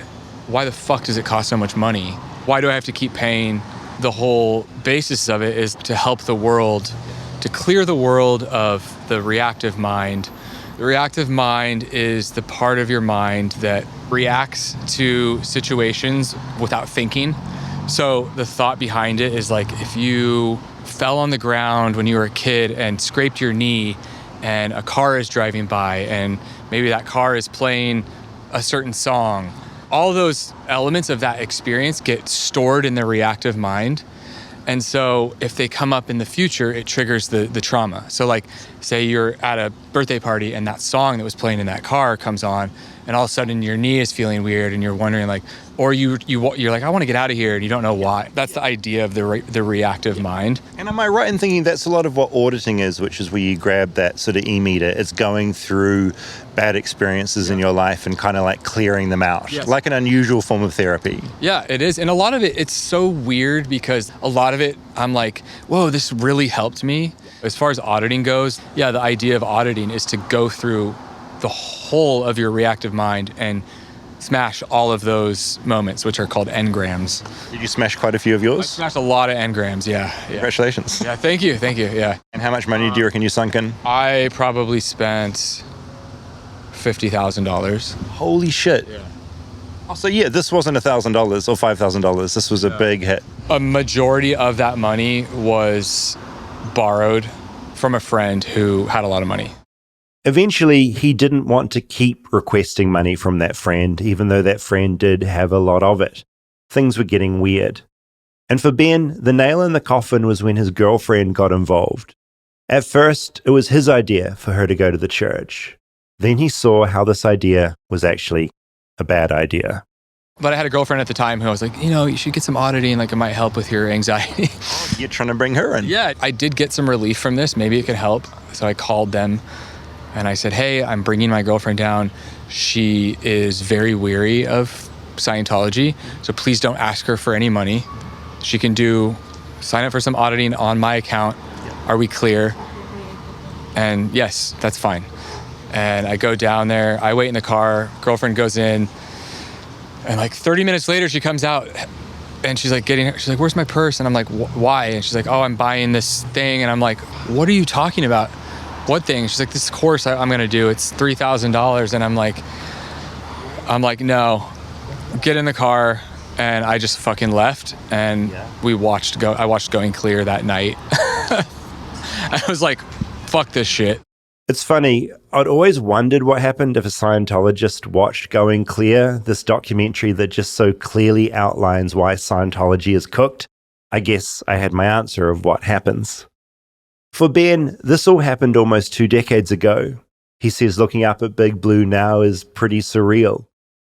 why the fuck does it cost so much money? Why do I have to keep paying? The whole basis of it is to help the world, to clear the world of the reactive mind. The reactive mind is the part of your mind that reacts to situations without thinking. So the thought behind it is like, if you fell on the ground when you were a kid and scraped your knee, and a car is driving by, and maybe that car is playing a certain song, all those elements of that experience get stored in the reactive mind. And so if they come up in the future, it triggers the trauma. So like, say you're at a birthday party and that song that was playing in that car comes on, and all of a sudden your knee is feeling weird, and you're wondering like, or you're like, I want to get out of here, and you don't know why. That's the idea of the reactive mind. And am I right in thinking that's a lot of what auditing is, which is where you grab that sort of e-meter? It's going through bad experiences in your life and kind of like clearing them out, like an unusual form of therapy. Yeah, it is. And a lot of it, it's so weird because a lot of it, I'm like, whoa, this really helped me. As far as auditing goes, yeah, the idea of auditing is to go through the whole of your reactive mind and smash all of those moments, which are called engrams. Did you smash quite a few of yours? I smashed a lot of engrams, yeah. Congratulations. Yeah, thank you, yeah. And how much money do you reckon you sunk in? I probably spent $50,000. Holy shit. Yeah. Oh, so yeah, this wasn't $1,000 or $5,000. This was a big hit. A majority of that money was borrowed from a friend who had a lot of money. Eventually, he didn't want to keep requesting money from that friend, even though that friend did have a lot of it. Things were getting weird. And for Ben, the nail in the coffin was when his girlfriend got involved. At first, it was his idea for her to go to the church. Then he saw how this idea was actually a bad idea. But I had a girlfriend at the time who was like, you know, you should get some auditing, like it might help with your anxiety. You're trying to bring her in. Yeah, I did get some relief from this. Maybe it could help. So I called them. And I said, hey, I'm bringing my girlfriend down. She is very weary of Scientology, so please don't ask her for any money. She can sign up for some auditing on my account. Are we clear? And yes, that's fine. And I go down there, I wait in the car, girlfriend goes in, and like 30 minutes later, she comes out and she's like, where's my purse? And I'm like, why? And she's like, oh, I'm buying this thing. And I'm like, what are you talking about? What thing? She's like, this course I'm going to do, it's $3,000. And I'm like, no, get in the car. And I just fucking left. And I watched Going Clear that night. I was like, fuck this shit. It's funny, I'd always wondered what happened if a Scientologist watched Going Clear, this documentary that just so clearly outlines why Scientology is cooked. I guess I had my answer of what happens. For Ben, this all happened almost 2 decades ago. He says looking up at Big Blue now is pretty surreal.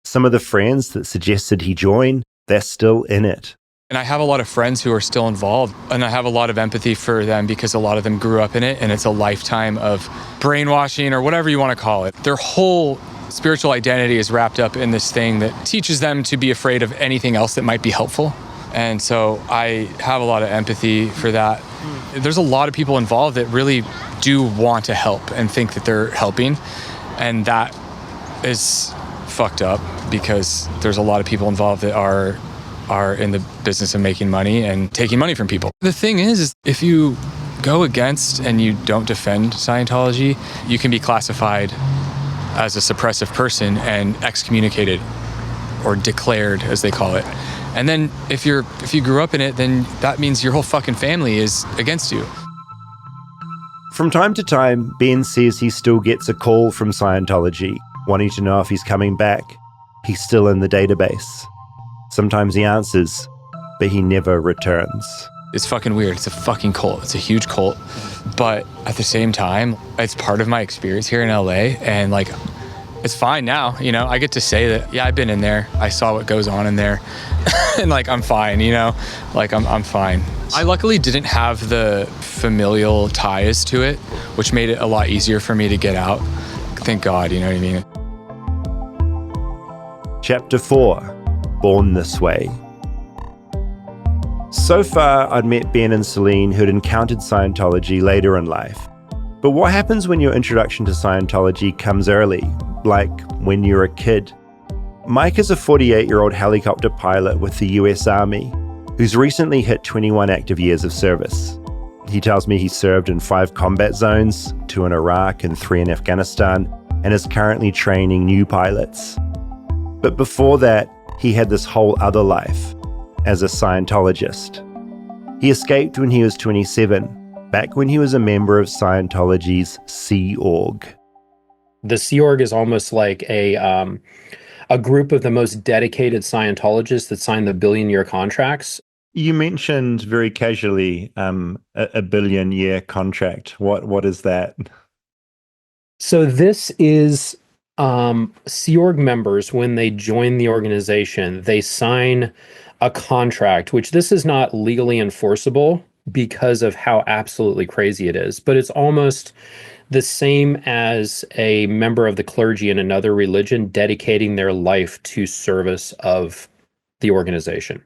Some of the friends that suggested he join, they're still in it. And I have a lot of friends who are still involved, and I have a lot of empathy for them because a lot of them grew up in it, and it's a lifetime of brainwashing or whatever you want to call it. Their whole spiritual identity is wrapped up in this thing that teaches them to be afraid of anything else that might be helpful. And so I have a lot of empathy for that. There's a lot of people involved that really do want to help and think that they're helping, and that is fucked up because there's a lot of people involved that are in the business of making money and taking money from people. The thing is if you go against and you don't defend Scientology, you can be classified as a suppressive person and excommunicated or declared, as they call it. And then if you grew up in it, then that means your whole fucking family is against you. From time to time, Ben says he still gets a call from Scientology, wanting to know if he's coming back. He's still in the database. Sometimes he answers, but he never returns. It's fucking weird. It's a fucking cult. It's a huge cult. But at the same time, it's part of my experience here in LA. And like, it's fine now. You know, I get to say that, yeah, I've been in there. I saw what goes on in there. And like, I'm fine, you know, like I'm fine. I luckily didn't have the familial ties to it, which made it a lot easier for me to get out. Thank God, you know what I mean? Chapter 4, Born This Way. So far, I'd met Ben and Celine who'd encountered Scientology later in life. But what happens when your introduction to Scientology comes early, like when you're a kid? Mike is a 48-year-old helicopter pilot with the US Army, who's recently hit 21 active years of service. He tells me he served in 5 combat zones, 2 in Iraq and 3 in Afghanistan, and is currently training new pilots. But before that, he had this whole other life as a Scientologist. He escaped when he was 27, back when he was a member of Scientology's Sea Org. The Sea Org is almost like a group of the most dedicated Scientologists that sign the billion-year contracts. You mentioned very casually a billion-year contract. What is that? So this is Sea Org members, when they join the organization, they sign a contract, which this is not legally enforceable because of how absolutely crazy it is. But it's almost the same as a member of the clergy in another religion dedicating their life to service of the organization.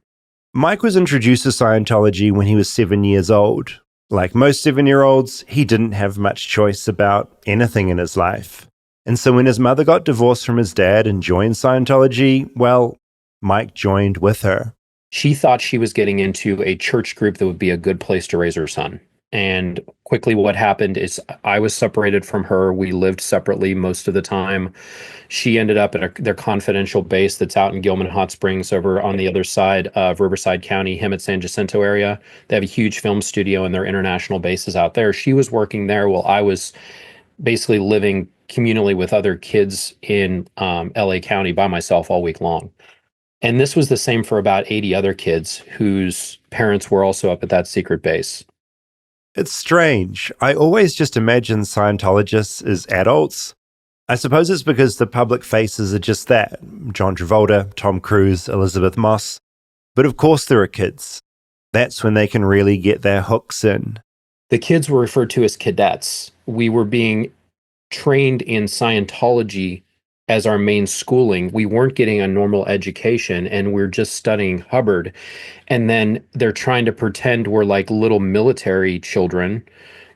Mike was introduced to Scientology when he was 7 years old. Like most 7-year-olds, he didn't have much choice about anything in his life. And so when his mother got divorced from his dad and joined Scientology, well, Mike joined with her. She thought she was getting into a church group that would be a good place to raise her son. And quickly what happened is I was separated from her. We lived separately most of the time. She ended up at their confidential base that's out in Gilman Hot Springs over on the other side of Riverside County, him at San Jacinto area. They have a huge film studio and their international bases out there. She was working there while I was basically living communally with other kids in LA County by myself all week long. And this was the same for about 80 other kids whose parents were also up at that secret base. It's strange. I always just imagine Scientologists as adults. I suppose it's because the public faces are just that. John Travolta, Tom Cruise, Elizabeth Moss. But of course there are kids. That's when they can really get their hooks in. The kids were referred to as cadets. We were being trained in Scientology as our main schooling. We weren't getting a normal education, and we're just studying Hubbard. And then they're trying to pretend we're like little military children,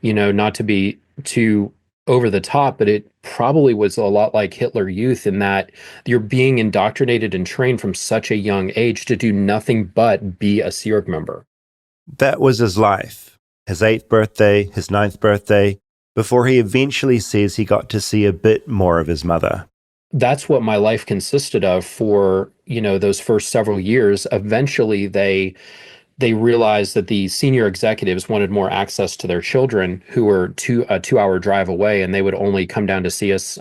you know, not to be too over the top, but it probably was a lot like Hitler Youth in that you're being indoctrinated and trained from such a young age to do nothing but be a Sea Org member. That was his life. His 8th birthday, his 9th birthday, before he eventually says he got to see a bit more of his mother. That's what my life consisted of for, you know, those first several years. Eventually, they realized that the senior executives wanted more access to their children who were a 2-hour drive away, and they would only come down to see us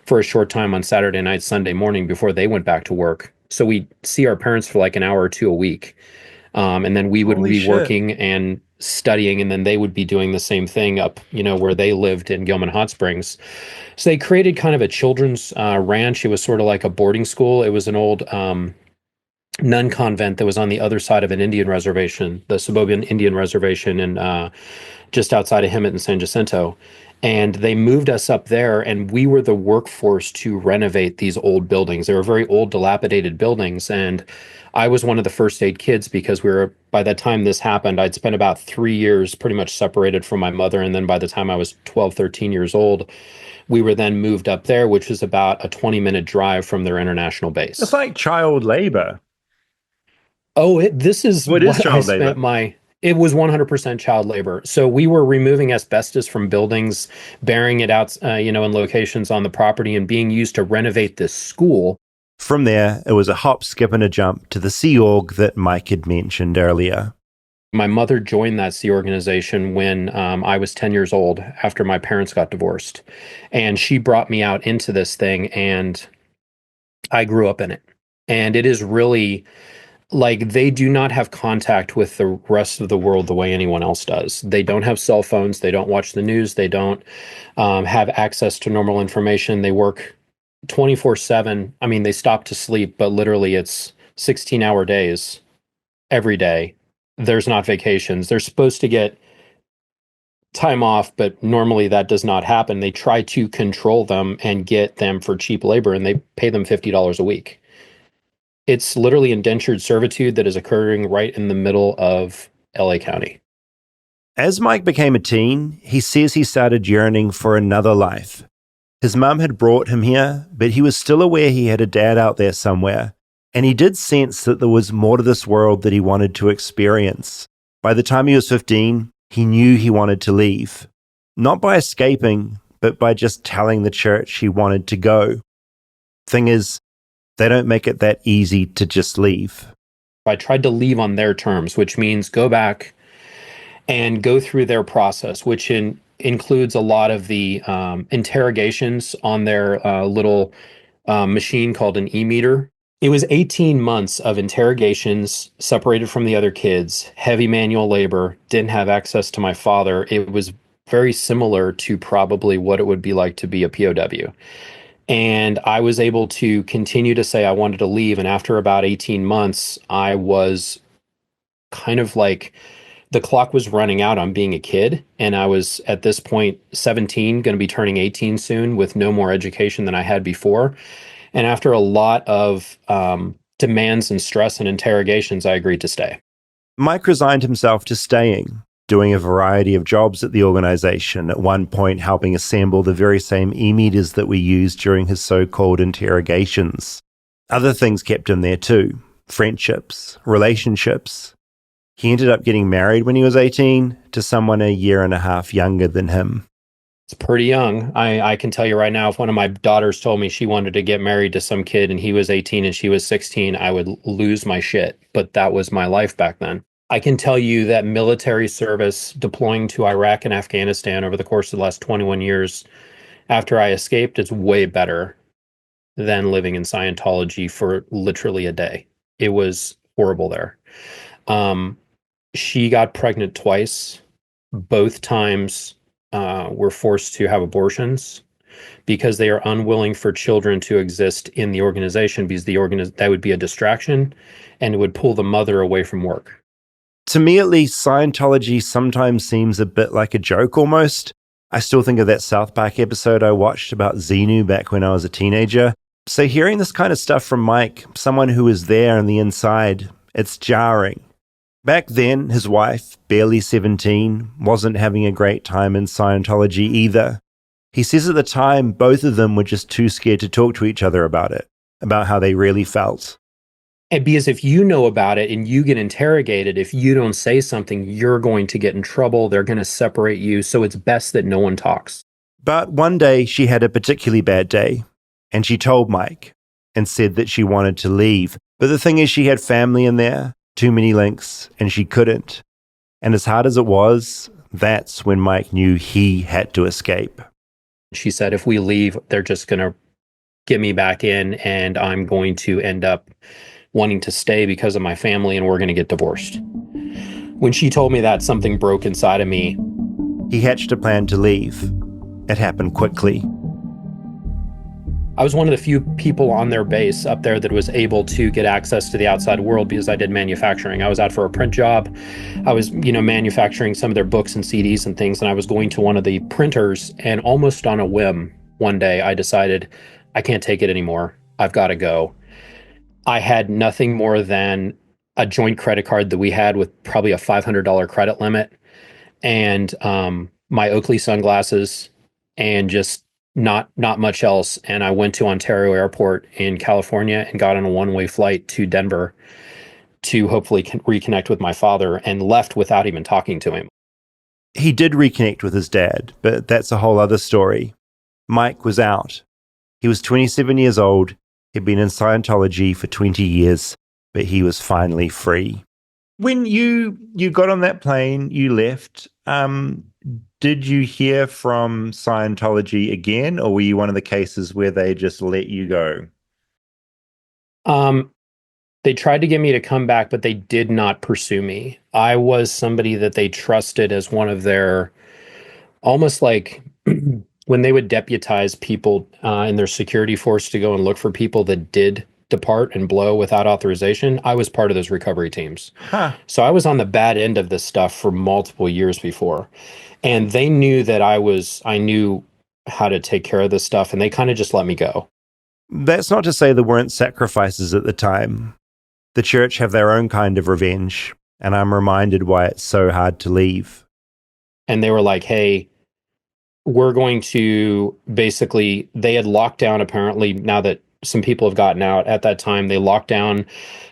for a short time on Saturday night, Sunday morning before they went back to work. So we'd see our parents for like an hour or two a week. And then we would be working and studying, and then they would be doing the same thing up, you know, where they lived in Gilman Hot Springs. So they created kind of a children's ranch. It was sort of like a boarding school. It was an old nun convent that was on the other side of an Indian reservation, the Suburban Indian Reservation in just outside of Hemet and San Jacinto. And they moved us up there, and we were the workforce to renovate these old buildings. They were very old, dilapidated buildings. And I was one of the first aid kids because by the time this happened, I'd spent about 3 years pretty much separated from my mother. And then by the time I was 12, 13 years old, we were then moved up there, which was about a 20-minute drive from their international base. It's like child labor. Oh, this is what is child labor? It was 100% child labor. So we were removing asbestos from buildings, burying it out, in locations on the property, and being used to renovate this school. From there, it was a hop, skip, and a jump to the Sea Org that Mike had mentioned earlier. My mother joined that Sea organization when I was 10 years old, after my parents got divorced. And she brought me out into this thing, and I grew up in it. And it is really... they do not have contact with the rest of the world the way anyone else does. They don't have cell phones. They don't watch the news. They don't have access to normal information. They work 24/7. I mean, they stop to sleep, but literally it's 16-hour days every day. There's not vacations. They're supposed to get time off, but normally that does not happen. They try to control them and get them for cheap labor, and they pay them $50 a week. It's literally indentured servitude that is occurring right in the middle of LA County. As Mike became a teen, he says he started yearning for another life. His mum had brought him here, but he was still aware he had a dad out there somewhere, and he did sense that there was more to this world that he wanted to experience. By the time he was 15, he knew he wanted to leave. Not by escaping, but by just telling the church he wanted to go. Thing is, they don't make it that easy to just leave. I tried to leave on their terms, which means go back and go through their process, which includes a lot of the interrogations on their little machine called an e-meter. It was 18 months of interrogations, separated from the other kids, heavy manual labor, didn't have access to my father. It was very similar to probably what it would be like to be a POW. And I was able to continue to say I wanted to leave. And after about 18 months, I was kind of like the clock was running out on being a kid. And I was at this point 17, going to be turning 18 soon, with no more education than I had before. And after a lot of demands and stress and interrogations, I agreed to stay. Mike resigned himself to staying, doing a variety of jobs at the organization, at one point helping assemble the very same e-meters that we used during his so-called interrogations. Other things kept him there too: friendships, relationships. He ended up getting married when he was 18 to someone 1.5 years younger than him. It's pretty young. I can tell you right now, if one of my daughters told me she wanted to get married to some kid and he was 18 and she was 16, I would lose my shit. But that was my life back then. I can tell you that military service, deploying to Iraq and Afghanistan over the course of the last 21 years after I escaped, is way better than living in Scientology for literally a day. It was horrible there. She got pregnant twice. Both times were forced to have abortions because they are unwilling for children to exist in the organization, because that would be a distraction and it would pull the mother away from work. To me, at least, Scientology sometimes seems a bit like a joke almost. I still think of that South Park episode I watched about Xenu back when I was a teenager. So hearing this kind of stuff from Mike, someone who is there on the inside, it's jarring. Back then, his wife, barely 17, wasn't having a great time in Scientology either. He says at the time, both of them were just too scared to talk to each other about it, about how they really felt. And because if you know about it and you get interrogated, if you don't say something, you're going to get in trouble. They're going to separate you. So it's best that no one talks. But one day she had a particularly bad day, and she told Mike and said that she wanted to leave. But the thing is, she had family in there, too many links, and she couldn't. And as hard as it was, that's when Mike knew he had to escape. She said, if we leave, they're just going to get me back in, and I'm going to end up wanting to stay because of my family, and we're going to get divorced. When she told me that, something broke inside of me. He hatched a plan to leave. It happened quickly. I was one of the few people on their base up there that was able to get access to the outside world because I did manufacturing. I was out for a print job. I was, manufacturing some of their books and CDs and things, and I was going to one of the printers, and almost on a whim, one day I decided I can't take it anymore. I've got to go. I had nothing more than a joint credit card that we had with probably a $500 credit limit, and my Oakley sunglasses, and just not much else. And I went to Ontario Airport in California and got on a one-way flight to Denver to hopefully reconnect with my father, and left without even talking to him. He did reconnect with his dad, but that's a whole other story. Mike was out. He was 27 years old. He'd been in Scientology for 20 years, but he was finally free. When you got on that plane, you left, did you hear from Scientology again, or were you one of the cases where they just let you go? They tried to get me to come back, but they did not pursue me. I was somebody that they trusted as one of their, almost like when they would deputize people in their security force to go and look for people that did depart and blow without authorization. I was part of those recovery teams. Huh. So I was on the bad end of this stuff for multiple years before. And they knew that I knew how to take care of this stuff, and they kind of just let me go. That's not to say there weren't sacrifices at the time. The church have their own kind of revenge, and I'm reminded why it's so hard to leave. And they were like, hey, we're going to basically, they had locked down, apparently, now that some people have gotten out. At that time, they locked down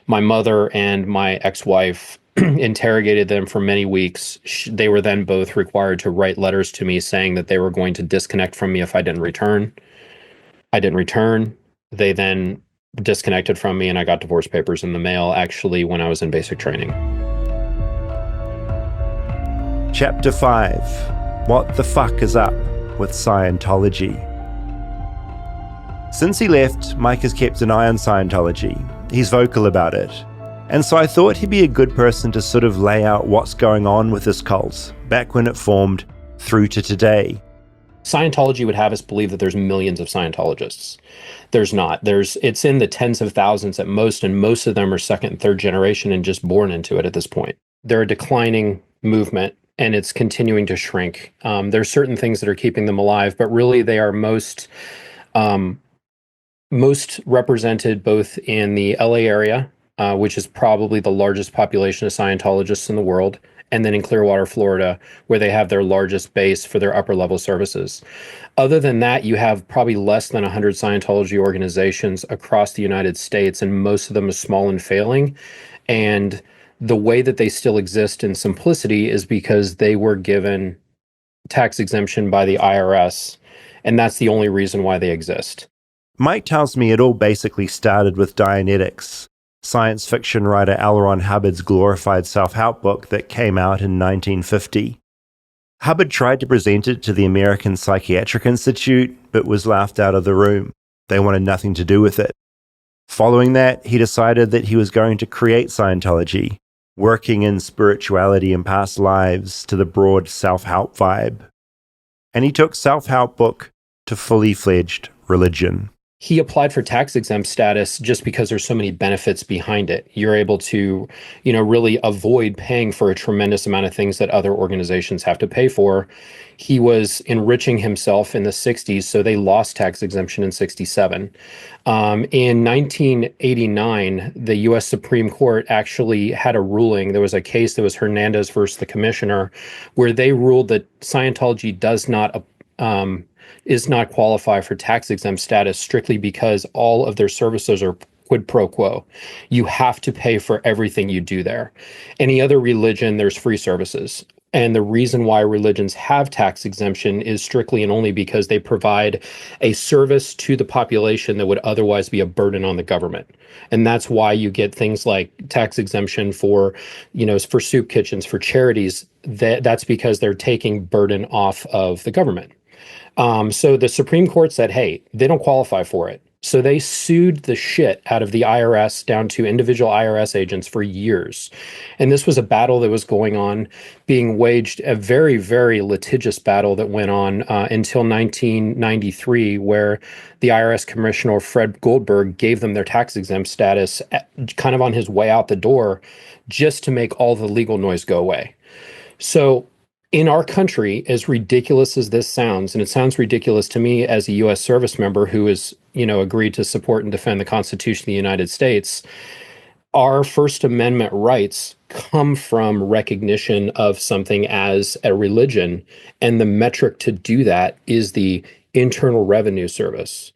my mother and my ex-wife, interrogated them for many weeks. They were then both required to write letters to me saying that they were going to disconnect from me if I didn't return. I didn't return. They then disconnected from me, and I got divorce papers in the mail, actually, when I was in basic training. Chapter 5. What the fuck is up with Scientology? Since he left, Mike has kept an eye on Scientology. He's vocal about it. And so I thought he'd be a good person to sort of lay out what's going on with this cult, back when it formed, through to today. Scientology would have us believe that there's millions of Scientologists. There's not. It's in the tens of thousands at most, and most of them are second and third generation and just born into it at this point. They're a declining movement, and it's continuing to shrink. There's certain things that are keeping them alive, but really they are most represented both in the LA area, which is probably the largest population of Scientologists in the world, and then in Clearwater, Florida, where they have their largest base for their upper level services. Other than that, you have probably less than 100 Scientology organizations across the United States, and most of them are small and failing. And the way that they still exist in simplicity is because they were given tax exemption by the IRS, and that's the only reason why they exist. Mike tells me it all basically started with Dianetics, science fiction writer L. Ron Hubbard's glorified self-help book that came out in 1950. Hubbard tried to present it to the American Psychiatric Institute, but was laughed out of the room. They wanted nothing to do with it. Following that, he decided that he was going to create Scientology, working in spirituality and past lives to the broad self-help vibe. And he took self-help book to fully fledged religion. He applied for tax exempt status just because there's so many benefits behind it. You're able to, really avoid paying for a tremendous amount of things that other organizations have to pay for. He was enriching himself in the 60s, so they lost tax exemption in 67. In 1989, the U.S. Supreme Court actually had a ruling. There was a case that was Hernandez versus the commissioner, where they ruled that Scientology is not qualify for tax exempt status strictly because all of their services are quid pro quo. You have to pay for everything you do there. Any other religion, there's free services. And the reason why religions have tax exemption is strictly and only because they provide a service to the population that would otherwise be a burden on the government. And that's why you get things like tax exemption for soup kitchens, for charities. That's because they're taking burden off of the government. So the Supreme Court said, hey, they don't qualify for it. So they sued the shit out of the IRS down to individual IRS agents for years. And this was a battle that was going on, being waged, a very, very litigious battle that went on until 1993, where the IRS Commissioner Fred Goldberg gave them their tax exempt status kind of on his way out the door just to make all the legal noise go away. So in our country, as ridiculous as this sounds, and it sounds ridiculous to me as a U.S. service member who has, agreed to support and defend the Constitution of the United States, our First Amendment rights come from recognition of something as a religion, and the metric to do that is the Internal Revenue Service.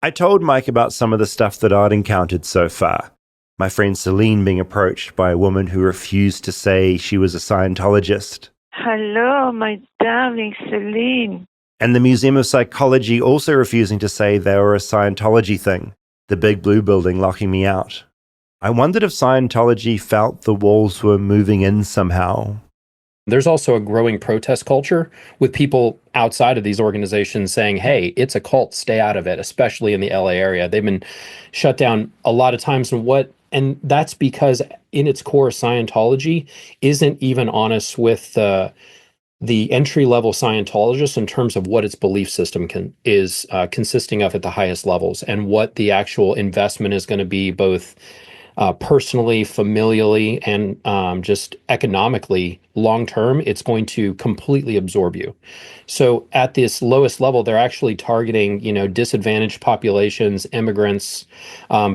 I told Mike about some of the stuff that I'd encountered so far. My friend Celine being approached by a woman who refused to say she was a Scientologist. Hello, my darling Celine. And the Museum of Psychology also refusing to say they were a Scientology thing, the big blue building locking me out. I wondered if Scientology felt the walls were moving in somehow. There's also a growing protest culture with people outside of these organizations saying, hey, it's a cult, stay out of it, especially in the LA area. They've been shut down a lot of times. And that's because in its core, Scientology isn't even honest with the entry-level Scientologist in terms of what its belief system is consisting of at the highest levels, and what the actual investment is going to be, both personally, familially, and just economically long-term. It's going to completely absorb you. So at this lowest level, they're actually targeting, disadvantaged populations, immigrants,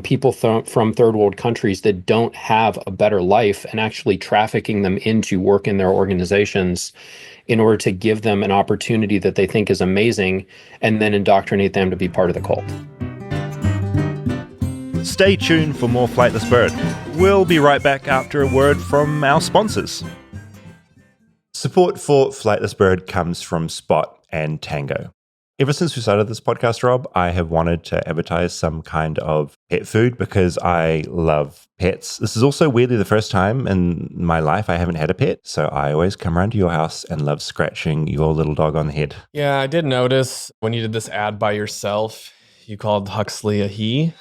people from third world countries that don't have a better life, and actually trafficking them into work in their organizations in order to give them an opportunity that they think is amazing, and then indoctrinate them to be part of the cult. Stay tuned for more Flightless Bird. We'll be right back after a word from our sponsors. Support for Flightless Bird comes from Spot and Tango. Ever since we started this podcast, Rob, I have wanted to advertise some kind of pet food because I love pets. This is also weirdly the first time in my life I haven't had a pet, so I always come around to your house and love scratching your little dog on the head. Yeah, I did notice when you did this ad by yourself, you called Huxley a he.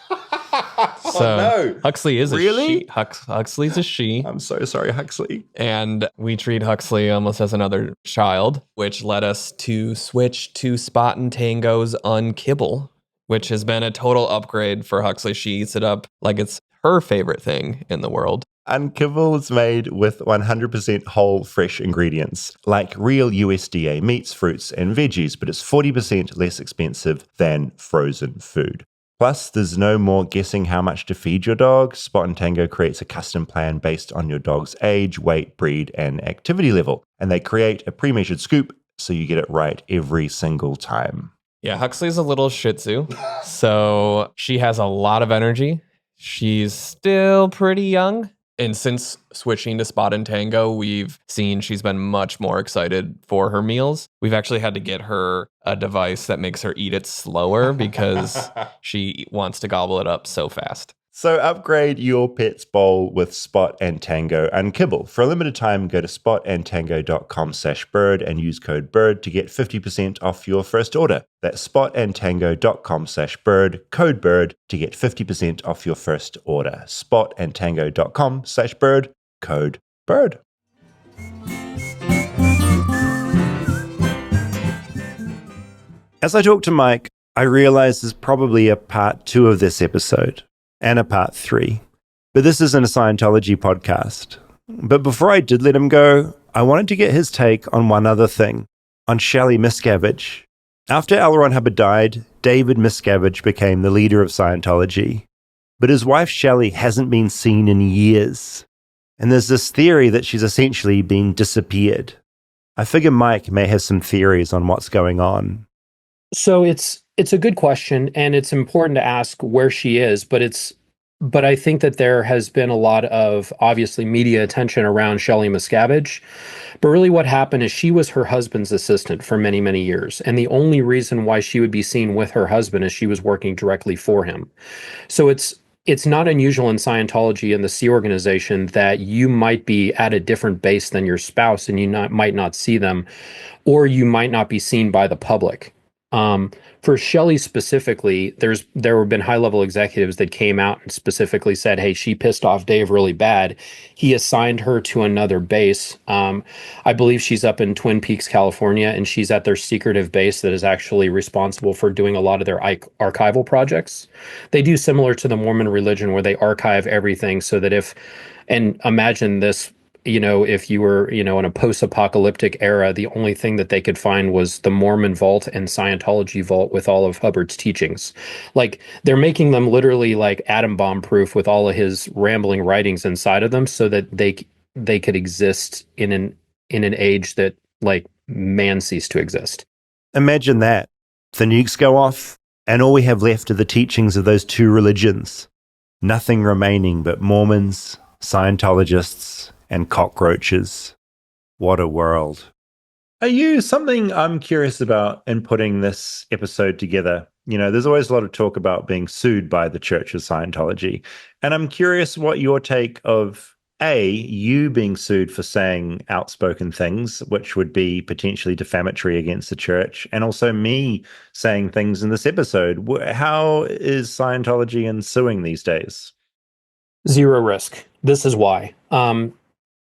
So no. Huxley is really? a she. Huxley's a she. I'm so sorry, Huxley. And we treat Huxley almost as another child, which led us to switch to Spot and Tango's Unkibble, which has been a total upgrade for Huxley. She eats it up like it's her favorite thing in the world. Unkibble is made with 100% whole, fresh ingredients, like real USDA meats, fruits, and veggies, but it's 40% less expensive than frozen food. Plus, there's no more guessing how much to feed your dog. Spot and Tango creates a custom plan based on your dog's age, weight, breed, and activity level. And they create a pre-measured scoop so you get it right every single time. Yeah, Huxley's a little Shih Tzu, so she has a lot of energy. She's still pretty young. And since switching to Spot and Tango, we've seen she's been much more excited for her meals. We've actually had to get her a device that makes her eat it slower because she wants to gobble it up so fast. So upgrade your pet's bowl with Spot and Tango Unkibble. For a limited time, go to spotandtango.com/bird and use code BIRD to get 50% off your first order. That's spotandtango.com/bird, code BIRD to get 50% off your first order. spotandtango.com/bird, code BIRD. As I talk to Mike, I realize there's probably a part 2 of this episode. And a part 3. But this isn't a Scientology podcast. But before I did let him go, I wanted to get his take on one other thing, on Shelley Miscavige. After L. Ron Hubbard died, David Miscavige became the leader of Scientology. But his wife Shelley hasn't been seen in years. And there's this theory that she's essentially been disappeared. I figure Mike may have some theories on what's going on. So it's a good question, and it's important to ask where she is, but I think that there has been a lot of, obviously, media attention around Shelley Miscavige. But really what happened is she was her husband's assistant for many, many years. And the only reason why she would be seen with her husband is she was working directly for him. So it's not unusual in Scientology and the Sea organization that you might be at a different base than your spouse and you might not see them, or you might not be seen by the public. For Shelley specifically, there have been high-level executives that came out and specifically said, hey, she pissed off Dave really bad. He assigned her to another base. I believe she's up in Twin Peaks, California, and she's at their secretive base that is actually responsible for doing a lot of their archival projects. They do similar to the Mormon religion where they archive everything so that and imagine this, if you were, in a post-apocalyptic era, the only thing that they could find was the Mormon vault and Scientology vault with all of Hubbard's teachings. Like, they're making them literally like atom bomb proof with all of his rambling writings inside of them so that they could exist in an age that, like, man ceased to exist. Imagine that. The nukes go off, and all we have left are the teachings of those two religions. Nothing remaining but Mormons, Scientologists, and cockroaches. What a world. Something I'm curious about in putting this episode together. There's always a lot of talk about being sued by the Church of Scientology. And I'm curious what your take of, A, you being sued for saying outspoken things, which would be potentially defamatory against the church, and also me saying things in this episode. How is Scientology in suing these days? Zero risk. This is why.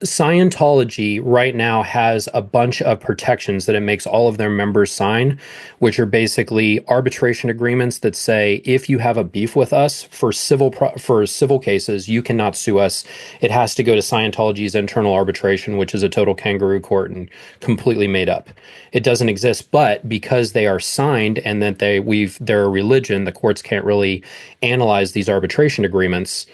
Scientology right now has a bunch of protections that it makes all of their members sign, which are basically arbitration agreements that say if you have a beef with us for civil cases, you cannot sue us. It has to go to Scientology's internal arbitration, which is a total kangaroo court and completely made up. It doesn't exist, but because they are signed and that they're a religion, the courts can't really analyze these arbitration agreements.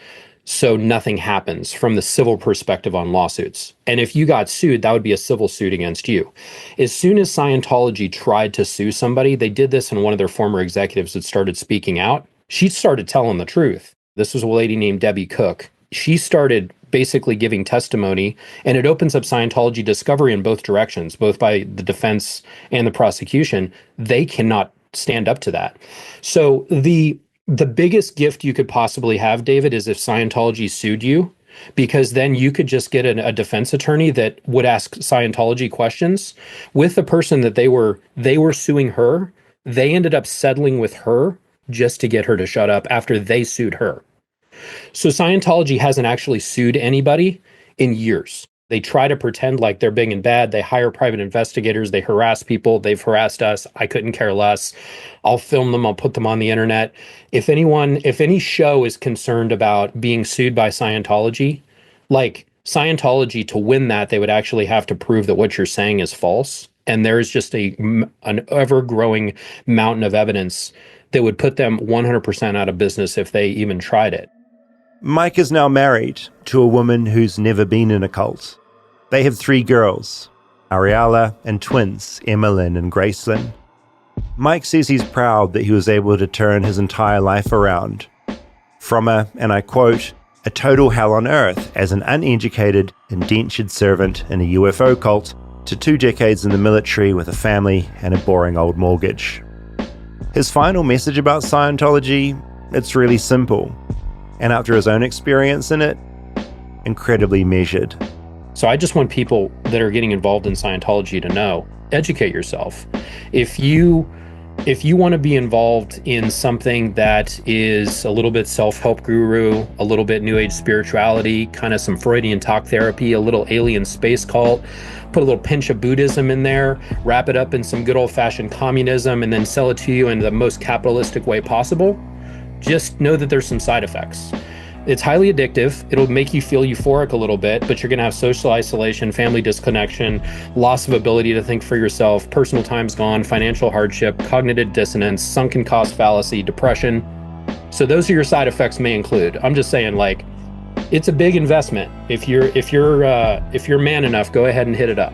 So nothing happens from the civil perspective on lawsuits. And if you got sued, that would be a civil suit against you. As soon as Scientology tried to sue somebody, they did this in one of their former executives that started speaking out. She started telling the truth. This was a lady named Debbie Cook. She started basically giving testimony, and it opens up Scientology discovery in both directions, both by the defense and the prosecution. They cannot stand up to that. So the biggest gift you could possibly have, David, is if Scientology sued you, because then you could just get a defense attorney that would ask Scientology questions with the person that they were suing her. They ended up settling with her just to get her to shut up after they sued her. So Scientology hasn't actually sued anybody in years. They try to pretend like they're big and bad. They hire private investigators. They harass people. They've harassed us. I couldn't care less. I'll film them. I'll put them on the internet. If any show is concerned about being sued by Scientology, like Scientology, to win that, they would actually have to prove that what you're saying is false. And there is just an ever-growing mountain of evidence that would put them 100% out of business if they even tried it. Mike is now married to a woman who's never been in a cult. They have 3 girls, Ariella, and twins, Emmeline and Gracelyn. Mike says he's proud that he was able to turn his entire life around. From and I quote, a total hell on earth as an uneducated, indentured servant in a UFO cult, to 2 decades in the military with a family and a boring old mortgage. His final message about Scientology, it's really simple. And after his own experience in it, incredibly measured. So I just want people that are getting involved in Scientology to know, educate yourself. If you want to be involved in something that is a little bit self-help guru, a little bit new age spirituality, kind of some Freudian talk therapy, a little alien space cult, put a little pinch of Buddhism in there, wrap it up in some good old-fashioned communism, and then sell it to you in the most capitalistic way possible, just know that there's some side effects. It's highly addictive. It'll make you feel euphoric a little bit, but you're going to have social isolation, family disconnection, loss of ability to think for yourself, personal time's gone, financial hardship, cognitive dissonance, sunken cost fallacy, depression. So those are your side effects may include. I'm just saying, like, it's a big investment. If you're man enough, go ahead and hit it up.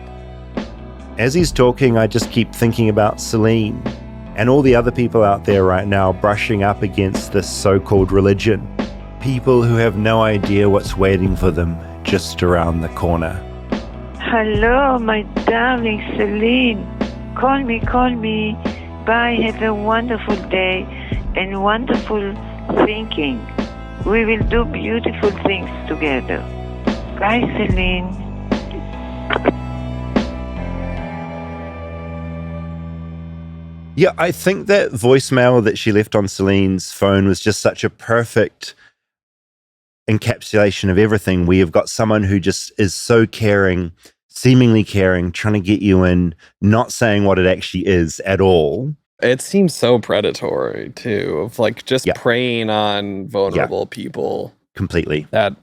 As he's talking, I just keep thinking about Celine and all the other people out there right now brushing up against this so-called religion. People who have no idea what's waiting for them just around the corner. Hello, my darling Celine. Call me. Bye. Have a wonderful day and wonderful thinking. We will do beautiful things together. Bye, Celine. Yeah, I think that voicemail that she left on Celine's phone was just such a perfect encapsulation of everything. We have got someone who just is so caring, seemingly caring, trying to get you in, not saying what it actually is at all. It seems so predatory too, of like just preying on vulnerable people completely that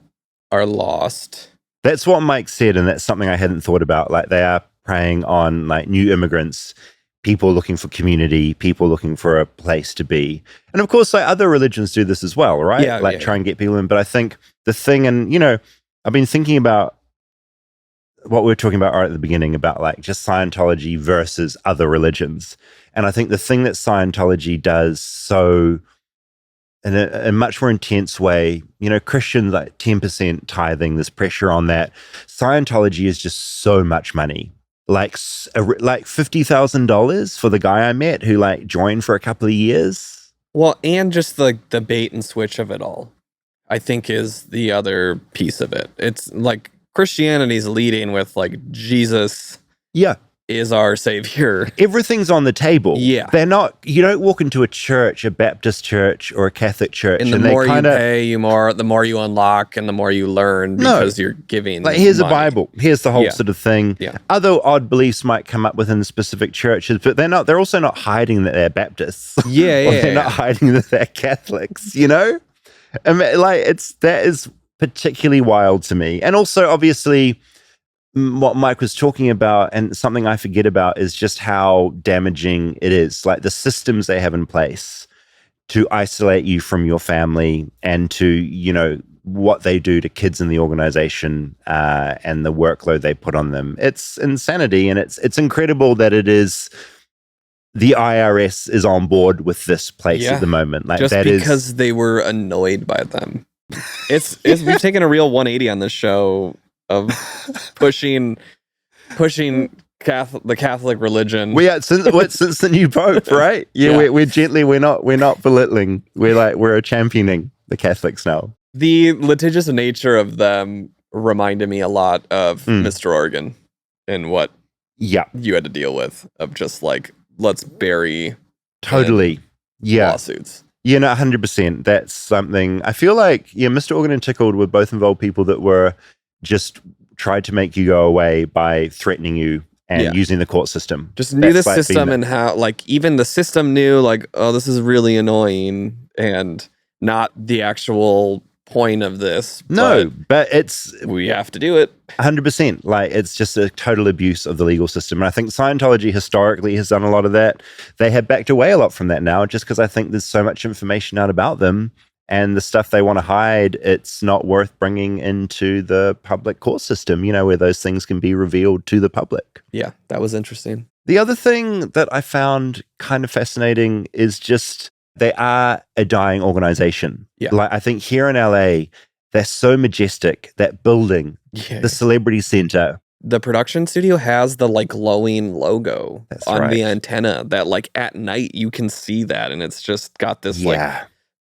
are lost. That's what Mike said, and that's something I hadn't thought about. Like, they are preying on like new immigrants, people looking for community, people looking for a place to be. And of course, like, other religions do this as well, right? Yeah, Try and get people in. But I think the thing, and you know, I've been thinking about what we were talking about right at the beginning about like just Scientology versus other religions. And I think the thing that Scientology does so in a much more intense way, you know, Christians like 10% tithing, there's pressure on that. Scientology is just so much money. Like $50,000 for the guy I met who like joined for a couple of years. Well, and just the bait and switch of it all, I think, is the other piece of it. It's like Christianity's leading with like Jesus is our savior. Everything's on the table. Yeah. They're not, you don't walk into a church, a Baptist church or a Catholic church. And the more you pay, the more you unlock and the more you learn because you're giving. Like, here's money. a Bible. Here's the whole sort of thing. Yeah. Other odd beliefs might come up within specific churches, but they're also not hiding that they're Baptists. They're not hiding that they're Catholics, you know? I mean, like, that is particularly wild to me. And also, obviously, what Mike was talking about, and something I forget about, is just how damaging it is. Like, the systems they have in place to isolate you from your family and to, you know, what they do to kids in the organization and the workload they put on them. It's insanity. And it's incredible that it is the IRS is on board with this place at the moment. Like, just that because they were annoyed by them. We've taken a real 180 on this show of pushing the Catholic religion. Since the new Pope, right? We're not belittling. We're championing the Catholics now. The litigious nature of them reminded me a lot of Mr. Oregon and what you had to deal with, of just like, let's bury lawsuits. Yeah, no, 100%. That's something I feel like, Mr. Organ and Tickled were both involved people that were just tried to make you go away by threatening you and using the court system. Just knew the system and how, like, even the system knew, like, oh, this is really annoying, and not the actual point of this. No, but we have to do it. 100%. Like, it's just a total abuse of the legal system. And I think Scientology historically has done a lot of that. They have backed away a lot from that now, just because I think there's so much information out about them, and the stuff they want to hide, it's not worth bringing into the public court system, you know, where those things can be revealed to the public. Yeah, that was interesting. The other thing that I found kind of fascinating is just they are a dying organization. Yeah. Like, I think here in LA, they're so majestic. That building, the Celebrity Center. The production studio has the like glowing logo on the antenna that, like, at night you can see that, and it's just got this like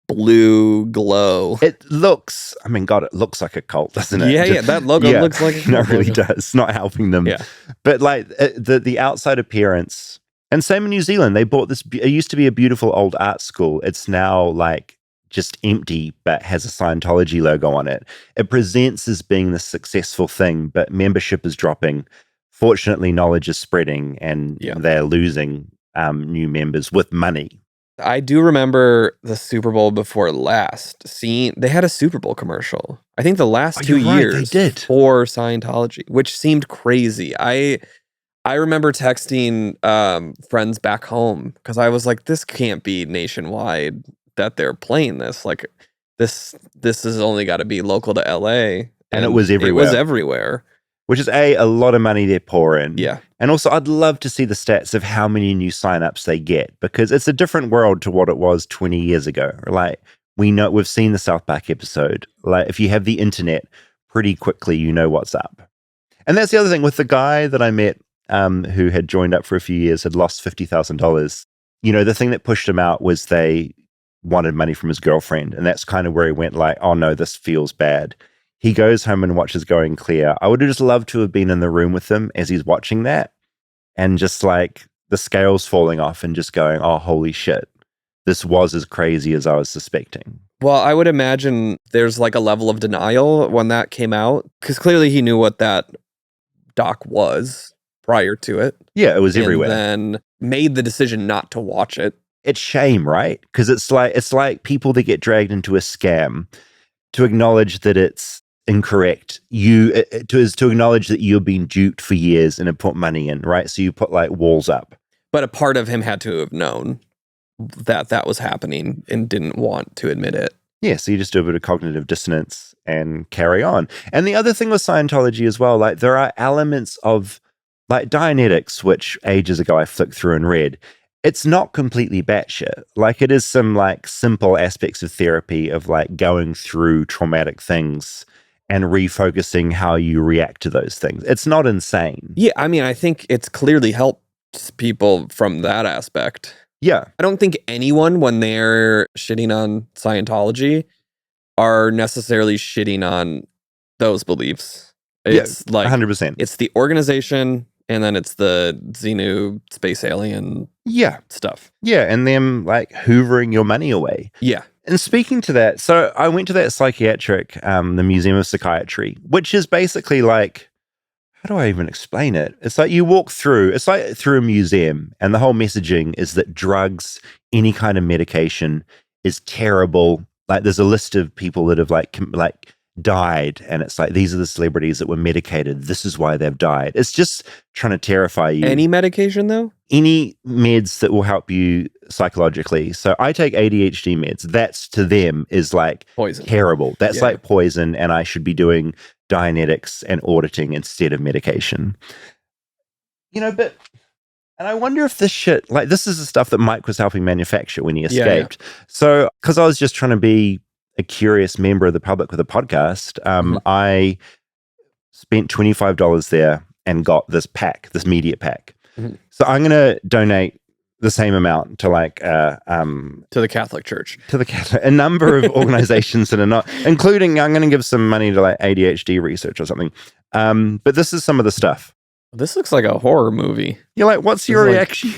blue glow. It looks, I mean, God, it looks like a cult, doesn't it? Yeah, that logo looks like a cult. No, it really does. Not helping them. Yeah. But like the outside appearance, and same in New Zealand, they bought this, it used to be a beautiful old art school. It's now like just empty, but has a Scientology logo on it. It presents as being the successful thing, but membership is dropping. Fortunately, knowledge is spreading, and they're losing new members with money. I do remember the Super Bowl before last. They had a Super Bowl commercial. I think the last 2 years they did. For Scientology, which seemed crazy. I remember texting friends back home because I was like, this can't be nationwide that they're playing this. Like, this has only got to be local to LA. And it was everywhere. It was everywhere. Which is a lot of money they pour in. Yeah. And also, I'd love to see the stats of how many new signups they get, because it's a different world to what it was 20 years ago. Like, we've seen the South Park episode. Like, if you have the internet, pretty quickly, you know what's up. And that's the other thing with the guy that I met who had joined up for a few years, had lost $50,000. You know, the thing that pushed him out was they wanted money from his girlfriend. And that's kind of where he went like, oh no, this feels bad. He goes home and watches Going Clear. I would have just loved to have been in the room with him as he's watching that, and just like the scales falling off and just going, oh, holy shit, this was as crazy as I was suspecting. Well, I would imagine there's like a level of denial when that came out, because clearly he knew what that doc was prior to it. Yeah, it was everywhere. And then made the decision not to watch it. It's shame, right? Because it's like people that get dragged into a scam, to acknowledge that it's incorrect. To acknowledge that you've been duped for years and have put money in, right? So you put like walls up. But a part of him had to have known that was happening and didn't want to admit it. Yeah, so you just do a bit of cognitive dissonance and carry on. And the other thing with Scientology as well, like there are elements of like Dianetics, which ages ago I flicked through and read. It's not completely batshit. Like it is some like simple aspects of therapy of like going through traumatic things and refocusing how you react to those things. It's not insane. Yeah, I mean, I think it's clearly helped people from that aspect. Yeah. I don't think anyone, when they're shitting on Scientology, are necessarily shitting on those beliefs. It's like 100%. It's the organization, and then it's the Xenu space alien stuff. Yeah, and them like hoovering your money away. Yeah. And speaking to that, so I went to that psychiatric, the Museum of Psychiatry, which is basically like, how do I even explain it? It's like you walk through, it's like through a museum, and the whole messaging is that drugs, any kind of medication is terrible. Like there's a list of people that have like died, and it's like, these are the celebrities that were medicated. This is why they've died. It's just trying to terrify you. Any medication though? Any meds that will help you psychologically. So I take ADHD meds. That's to them is like poison. Terrible. That's like poison, and I should be doing Dianetics and auditing instead of medication. You know, and I wonder if this shit, like this is the stuff that Mike was helping manufacture when he escaped. Yeah. So, because I was just trying to be a curious member of the public with a podcast, I spent $25 there and got this pack, this media pack. Mm-hmm. So I'm going to donate the same amount to like to the Catholic Church, a number of organizations that are not, including I'm going to give some money to like ADHD research or something. But this is some of the stuff. This looks like a horror movie. You're like, what's your reaction?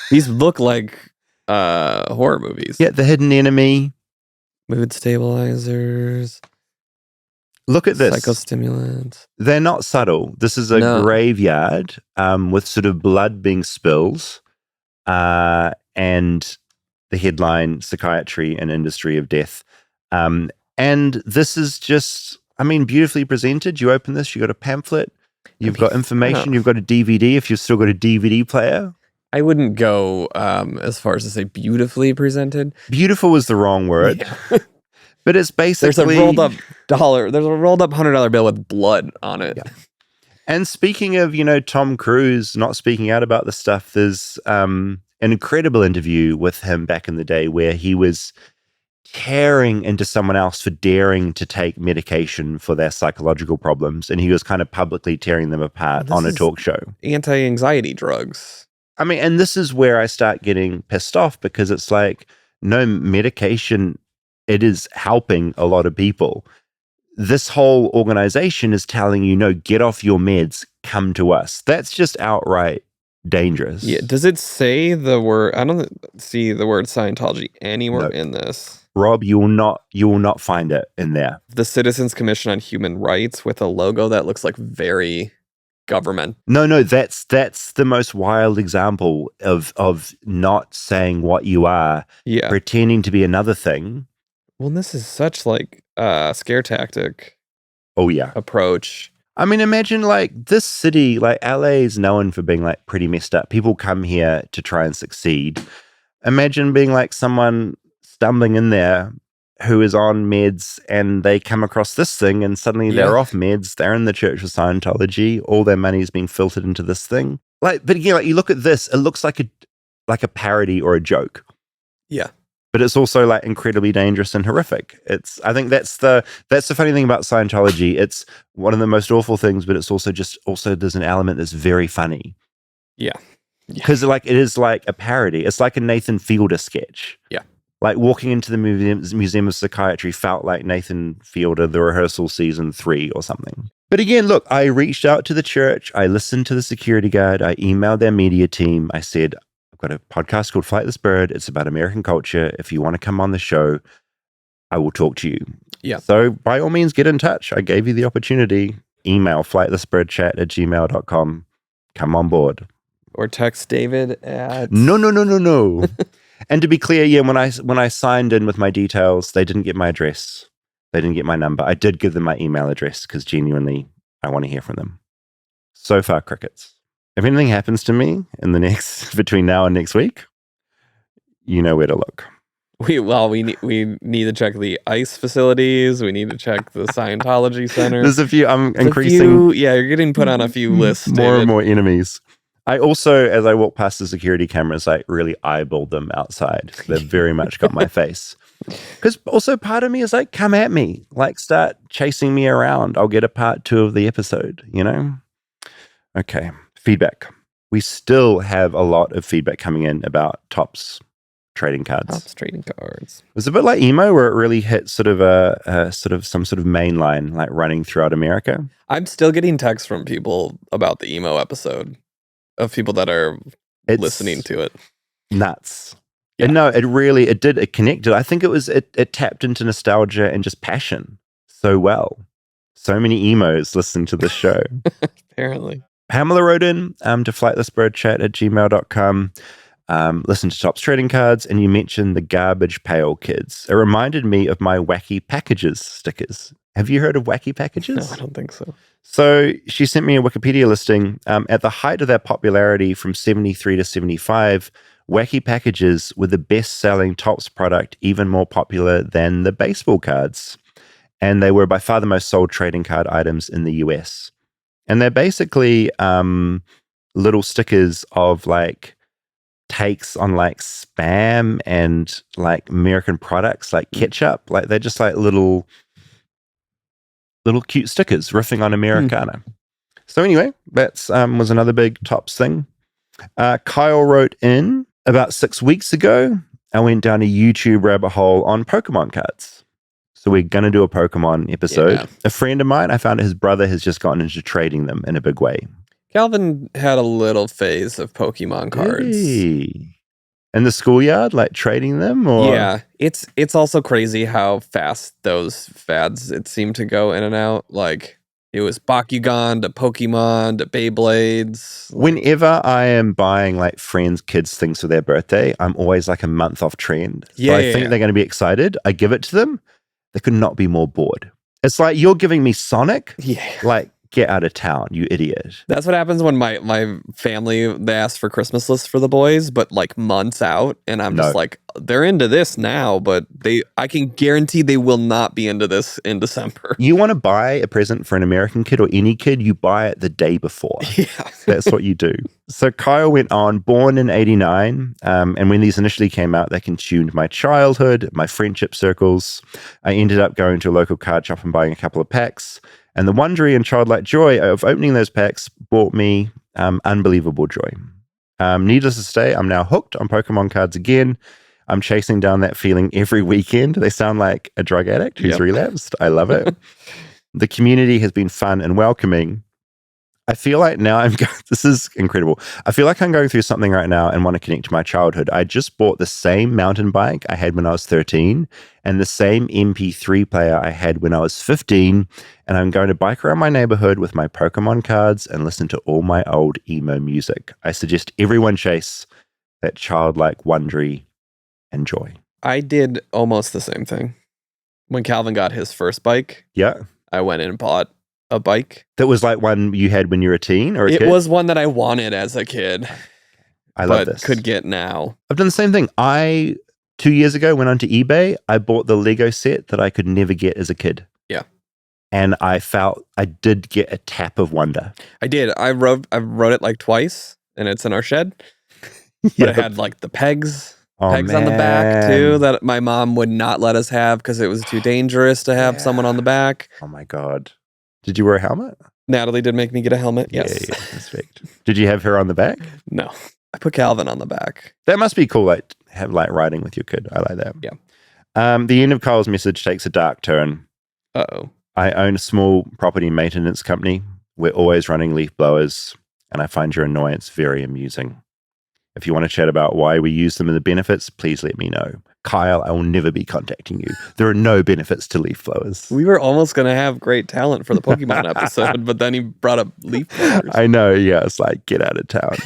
These look like horror movies. Yeah, The Hidden Enemy, mood stabilizers. Look at this. Psychostimulants. They're not subtle. This is a graveyard with sort of blood being spilled. And the headline, Psychiatry and Industry of Death. And this is just, I mean, beautifully presented. You open this, you got a pamphlet, you've got information, you've got a DVD if you've still got a DVD player. I wouldn't go as far as to say beautifully presented. Beautiful was the wrong word. Yeah. But it's basically... There's a rolled up $100 bill with blood on it. Yeah. And speaking of, Tom Cruise not speaking out about this stuff, there's an incredible interview with him back in the day where he was tearing into someone else for daring to take medication for their psychological problems. And he was kind of publicly tearing them apart on a talk show. Anti-anxiety drugs. I mean, and this is where I start getting pissed off because it's like, no, medication, it is helping a lot of people. This whole organization is telling you, no, get off your meds, come to us. That's just outright dangerous. Yeah. Does it say the word? I don't see the word Scientology anywhere in this. Rob, you will not find it in there. The Citizens Commission on Human Rights with a logo that looks like very government. No, that's the most wild example of not saying what you are, pretending to be another thing. Well, this is such like scare tactic. Oh yeah, approach. I mean, imagine like this city, like LA is known for being like pretty messed up. People come here to try and succeed. Imagine being like someone stumbling in there who is on meds and they come across this thing and suddenly they're off meds. They're in the Church of Scientology. All their money is being filtered into this thing. Like, but like you look at this, it looks like a parody or a joke. Yeah. But it's also like incredibly dangerous and horrific. I think that's the funny thing about Scientology. It's one of the most awful things, but it's also there's an element that's very funny. Yeah. Because like it is like a parody. It's like a Nathan Fielder sketch. Yeah. Like walking into the Museum of Psychiatry felt like Nathan Fielder, The Rehearsal Season 3 or something. But again, look, I reached out to the church. I listened to the security guard. I emailed their media team. I said, I've got a podcast called Flightless Bird. It's about American culture. If you want to come on the show, I will talk to you. Yeah. So by all means, get in touch. I gave you the opportunity. Email flightlessbirdchat@gmail.com. Come on board. Or text David at... No. And to be clear, yeah, when I signed in with my details, they didn't get my address. They didn't get my number. I did give them my email address because genuinely, I want to hear from them. So far, crickets. If anything happens to me in the next, between now and next week, you know where to look. We need to check the ICE facilities. We need to check the Scientology Center. There's a few. I'm increasing. You're getting put on a few lists. More David. and more enemies. I also, as I walk past the security cameras, I really eyeball them outside. They've very much got my face. Because also part of me is like, come at me. Like, start chasing me around. I'll get a part 2 of the episode, you know? Okay. Feedback. We still have a lot of feedback coming in about Topps trading cards. Topps trading cards. It was a bit like emo, where it really hit sort of some sort of main line, like running throughout America. I'm still getting texts from people about the emo episode, of people that are listening to it. Nuts. Yeah. And no, it connected. I think it tapped into nostalgia and just passion so well. So many emos listen to the show. Apparently. Pamela wrote in to flightlessbirdchat@gmail.com. Listen to Topps Trading Cards, and you mentioned the Garbage Pail Kids. It reminded me of my Wacky Packages stickers. Have you heard of Wacky Packages? No, I don't think so. So she sent me a Wikipedia listing. At the height of their popularity from 73 to 75, Wacky Packages were the best-selling Topps product, even more popular than the baseball cards. And they were by far the most sold trading card items in the US. And they're basically little stickers of like takes on like spam and like American products like ketchup. Like they're just like little cute stickers riffing on Americana. So anyway, that's was another big Topps thing. Kyle wrote in, about 6 weeks ago, I went down a YouTube rabbit hole on Pokemon cards. So we're going to do a Pokemon episode. Yeah. A friend of mine, I found his brother has just gotten into trading them in a big way. Calvin had a little phase of Pokemon cards. Hey. In the schoolyard, like trading them? Or? Yeah, it's also crazy how fast those fads, it seemed to go in and out. Like, it was Bakugan to Pokemon to Beyblades. Whenever I am buying like friends' kids things for their birthday, I'm always like a month off trend. So I think they're going to be excited. I give it to them. They could not be more bored. It's like, you're giving me Sonic? Yeah. Like, get out of town, you idiot. That's what happens when my family, they ask for Christmas lists for the boys, but like months out, and I'm just like, they're into this now, but I can guarantee they will not be into this in December. You want to buy a present for an American kid or any kid, you buy it the day before. Yeah. That's what you do. So Kyle went on, born in 89, and when these initially came out, they consumed my childhood, my friendship circles. I ended up going to a local card shop and buying a couple of packs. And the wondery and childlike joy of opening those packs brought me unbelievable joy. Needless to say, I'm now hooked on Pokemon cards again. I'm chasing down that feeling every weekend. They sound like a drug addict who's relapsed. I love it. The community has been fun and welcoming. I feel like now this is incredible. I feel like I'm going through something right now and want to connect to my childhood. I just bought the same mountain bike I had when I was 13 and the same MP3 player I had when I was 15. And I'm going to bike around my neighborhood with my Pokemon cards and listen to all my old emo music. I suggest everyone chase that childlike wondery and joy. I did almost the same thing. When Calvin got his first bike, I went in and bought a bike. That was like one you had when you were a teen or a kid? It was one that I wanted as a kid. I love this. Could get now. I've done the same thing. 2 years ago, went onto eBay. I bought the Lego set that I could never get as a kid. Yeah. And I felt I did get a tap of wonder. I did. I wrote it like twice, and it's in our shed. But it had like the pegs on the back too that my mom would not let us have because it was too dangerous to have someone on the back. Oh my God. Did you wear a helmet? Natalie did make me get a helmet. Yes. Yeah, perfect. Did you have her on the back? No. I put Calvin on the back. That must be cool, like have like riding with your kid. I like that. Yeah. The end of Kyle's message takes a dark turn. Uh-oh. I own a small property maintenance company. We're always running leaf blowers, and I find your annoyance very amusing. If you want to chat about why we use them and the benefits, please let me know. Kyle, I will never be contacting you. There are no benefits to leaf blowers. We were almost going to have great talent for the Pokemon episode, but then he brought up leaf blowers. I know, yeah. It's like, get out of town.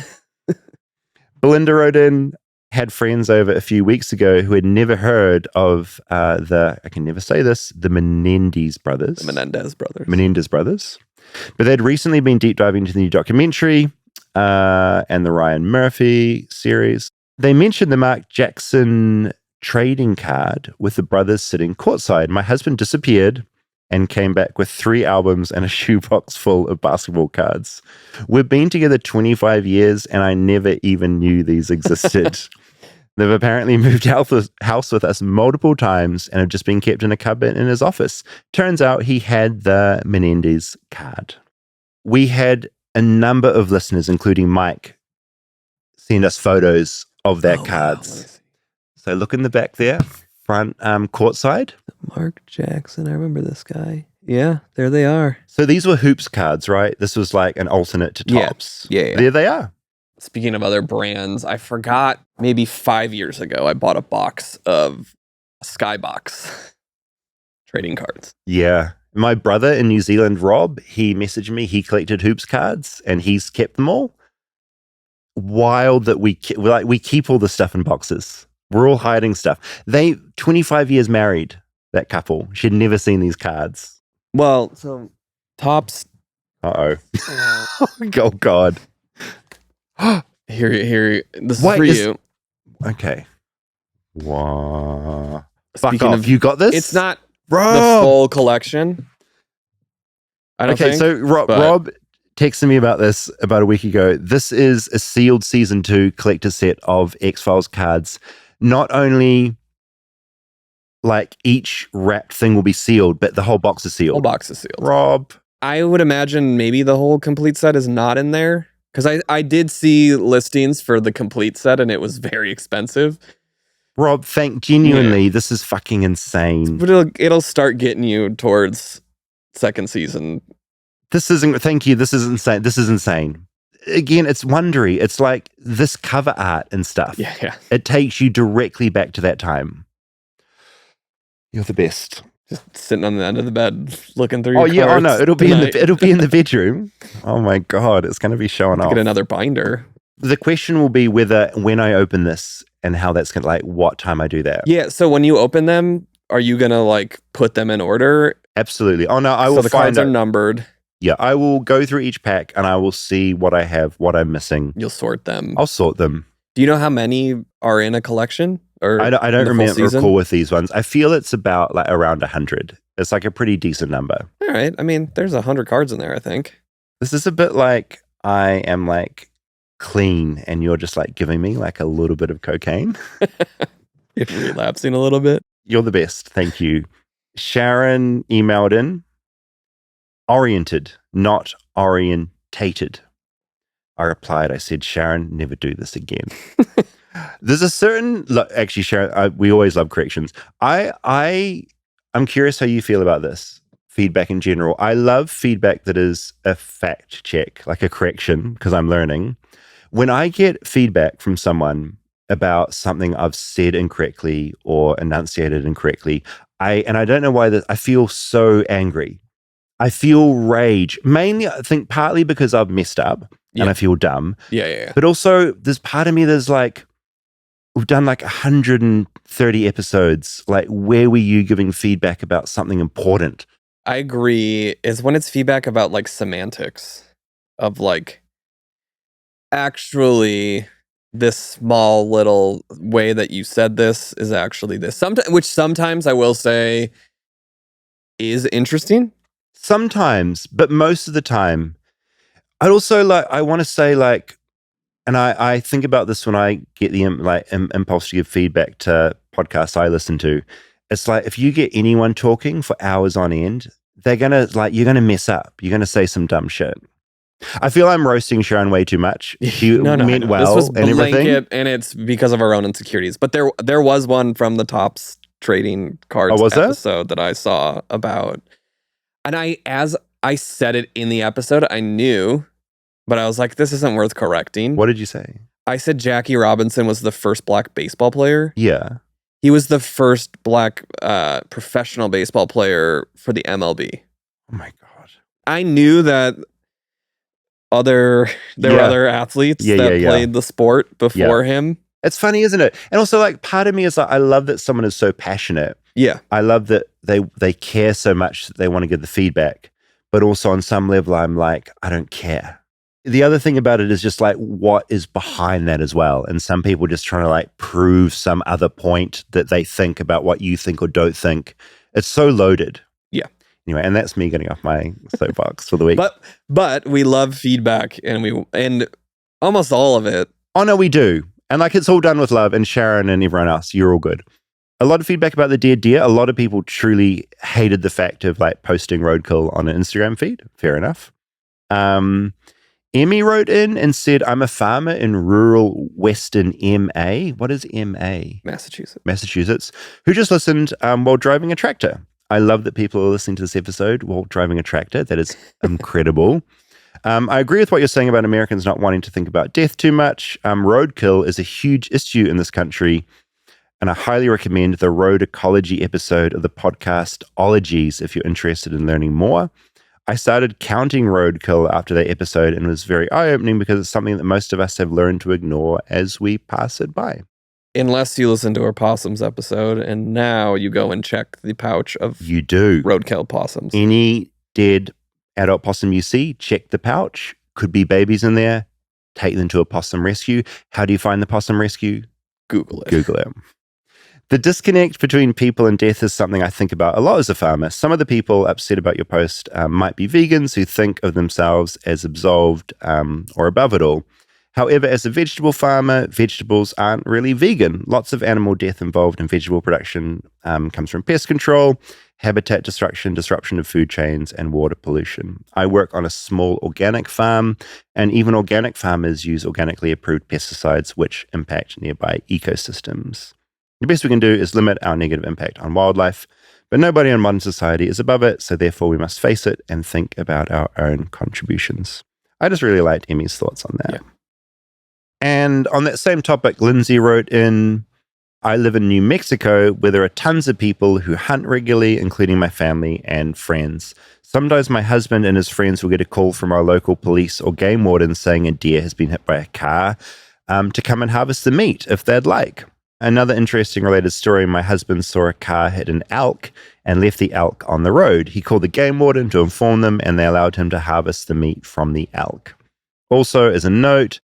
Belinda wrote in, had friends over a few weeks ago who had never heard of I can never say this, the Menendez brothers. The Menendez brothers. Menendez brothers. But they'd recently been deep diving into the new documentary and the Ryan Murphy series. They mentioned the Mark Jackson trading card with the brothers sitting courtside. My husband disappeared and came back with 3 albums and a shoebox full of basketball cards. We've been together 25 years and I never even knew these existed. They've apparently moved house with us multiple times and have just been kept in a cupboard in his office. Turns out he had the Menendez card. We had a number of listeners, including Mike, send us photos of their cards. Wow. So look in the back there, front courtside. Mark Jackson, I remember this guy. Yeah, there they are. So these were hoops cards, right? This was like an alternate to Topps. Yeah. There they are. Speaking of other brands, I forgot maybe 5 years ago, I bought a box of Skybox trading cards. Yeah. My brother in New Zealand, Rob, he messaged me. He collected hoops cards and he's kept them all. Wild that we keep all the stuff in boxes. We're all hiding stuff. They 25 years married, that couple. She'd never seen these cards. Well, so Topps. Uh-oh. Oh, God. Here. This is for you. Okay. Wow. Speaking Fuck off. of, You got this? It's not Rob! the full collection. I don't think. So Rob texted me about this about a week ago. This is a sealed season 2 collector set of X-Files cards. Not only like each wrapped thing will be sealed, but the whole box is sealed. Whole box is sealed. Rob. I would imagine maybe the whole complete set is not in there. Because I did see listings for the complete set and it was very expensive. Rob, genuinely, this is fucking insane. But it'll start getting you towards second season. This is insane. This is insane. Again, it's Wondery. It's like this cover art and stuff. Yeah. It takes you directly back to that time. You're the best. Just sitting on the end of the bed, looking through. No, it'll be in the bedroom. Oh my God, it's going to be showing off. Get another binder. The question will be whether when I open this and how that's going to what time I do that. Yeah. So when you open them, are you going to put them in order? Absolutely. Oh no, I will. So the cards are numbered. Yeah, I will go through each pack and I will see what I have, what I'm missing. You'll sort them. I'll sort them. Do you know how many are in a collection? Or I don't recall with these ones. I feel it's about around 100. It's a pretty decent number. All right. I mean, there's 100 cards in there, I think. This is a bit like I am clean and you're just giving me a little bit of cocaine. You're relapsing a little bit. You're the best. Thank you. Sharon emailed in. Oriented, not orientated. I replied, I said, Sharon, never do this again. There's a certain, actually, Sharon, we always love corrections. I'm curious how you feel about this feedback in general. I love feedback that is a fact check, like a correction, because I'm learning. When I get feedback from someone about something I've said incorrectly or enunciated incorrectly, I don't know why I feel so angry. I feel rage, mainly, I think, partly because I've messed up and I feel dumb. Yeah. But also, there's part of me that's we've done 130 episodes. Where were you giving feedback about something important? I agree. Is when it's feedback about semantics of actually this small little way that you said this is actually this. Which sometimes I will say is interesting. Sometimes, but most of the time, I'd also I want to say and I think about this when I get the impulse to give feedback to podcasts I listen to. It's if you get anyone talking for hours on end, they're gonna you're gonna mess up. You're gonna say some dumb shit. I feel I'm roasting Sharon way too much. She meant well this was and everything, and it's because of our own insecurities. But there was one from the Topps trading cards was episode that I saw about. And as I said it in the episode, I knew, but I was like, this isn't worth correcting. What did you say? I said Jackie Robinson was the first black baseball player. Yeah. He was the first black professional baseball player for the MLB. Oh my God. I knew that there were other athletes that played the sport before him. It's funny, isn't it? And also, like, part of me is like, I love that someone is so passionate. Yeah. I love that they care so much that they want to give the feedback. But also on some level, I'm like, I don't care. The other thing about it is just like, what is behind that as well? And some people just trying to like prove some other point that they think about what you think or don't think. It's so loaded. Yeah. Anyway, and that's me getting off my soapbox for the week. But we love feedback and almost all of it. Oh no, we do. And like, it's all done with love. And Sharon and everyone else, you're all good. A lot of feedback about the dead deer. A lot of people truly hated the fact of like posting roadkill on an Instagram feed. Fair enough. Emmy wrote in and said, I'm a farmer in rural Western MA. What is MA? Massachusetts. Who just listened while driving a tractor. I love that people are listening to this episode while driving a tractor. That is incredible. I agree with what you're saying about Americans not wanting to think about death too much. Roadkill is a huge issue in this country. And I highly recommend the road ecology episode of the podcast Ologies if you're interested in learning more. I started counting roadkill after that episode and it was very eye-opening because it's something that most of us have learned to ignore as we pass it by. Unless you listen to our possums episode and now you go and check the pouch of roadkill possums. Any dead adult possum you see, check the pouch. Could be babies in there. Take them to a possum rescue. How do you find the possum rescue? Google it. Google it. The disconnect between people and death is something I think about a lot as a farmer. Some of the people upset about your post might be vegans who think of themselves as absolved or above it all. However, as a vegetable farmer, vegetables aren't really vegan. Lots of animal death involved in vegetable production comes from pest control, habitat destruction, disruption of food chains, and water pollution. I work on a small organic farm, and even organic farmers use organically approved pesticides which impact nearby ecosystems. The best we can do is limit our negative impact on wildlife, but nobody in modern society is above it, so therefore we must face it and think about our own contributions. I just really liked Emmy's thoughts on that. Yeah. And on that same topic, Lindsay wrote in, I live in New Mexico where there are tons of people who hunt regularly, including my family and friends. Sometimes my husband and his friends will get a call from our local police or game warden saying a deer has been hit by a car to come and harvest the meat if they'd like. Another interesting related story, my husband saw a car hit an elk and left the elk on the road. He called the game warden to inform them and they allowed him to harvest the meat from the elk. Also, as a note,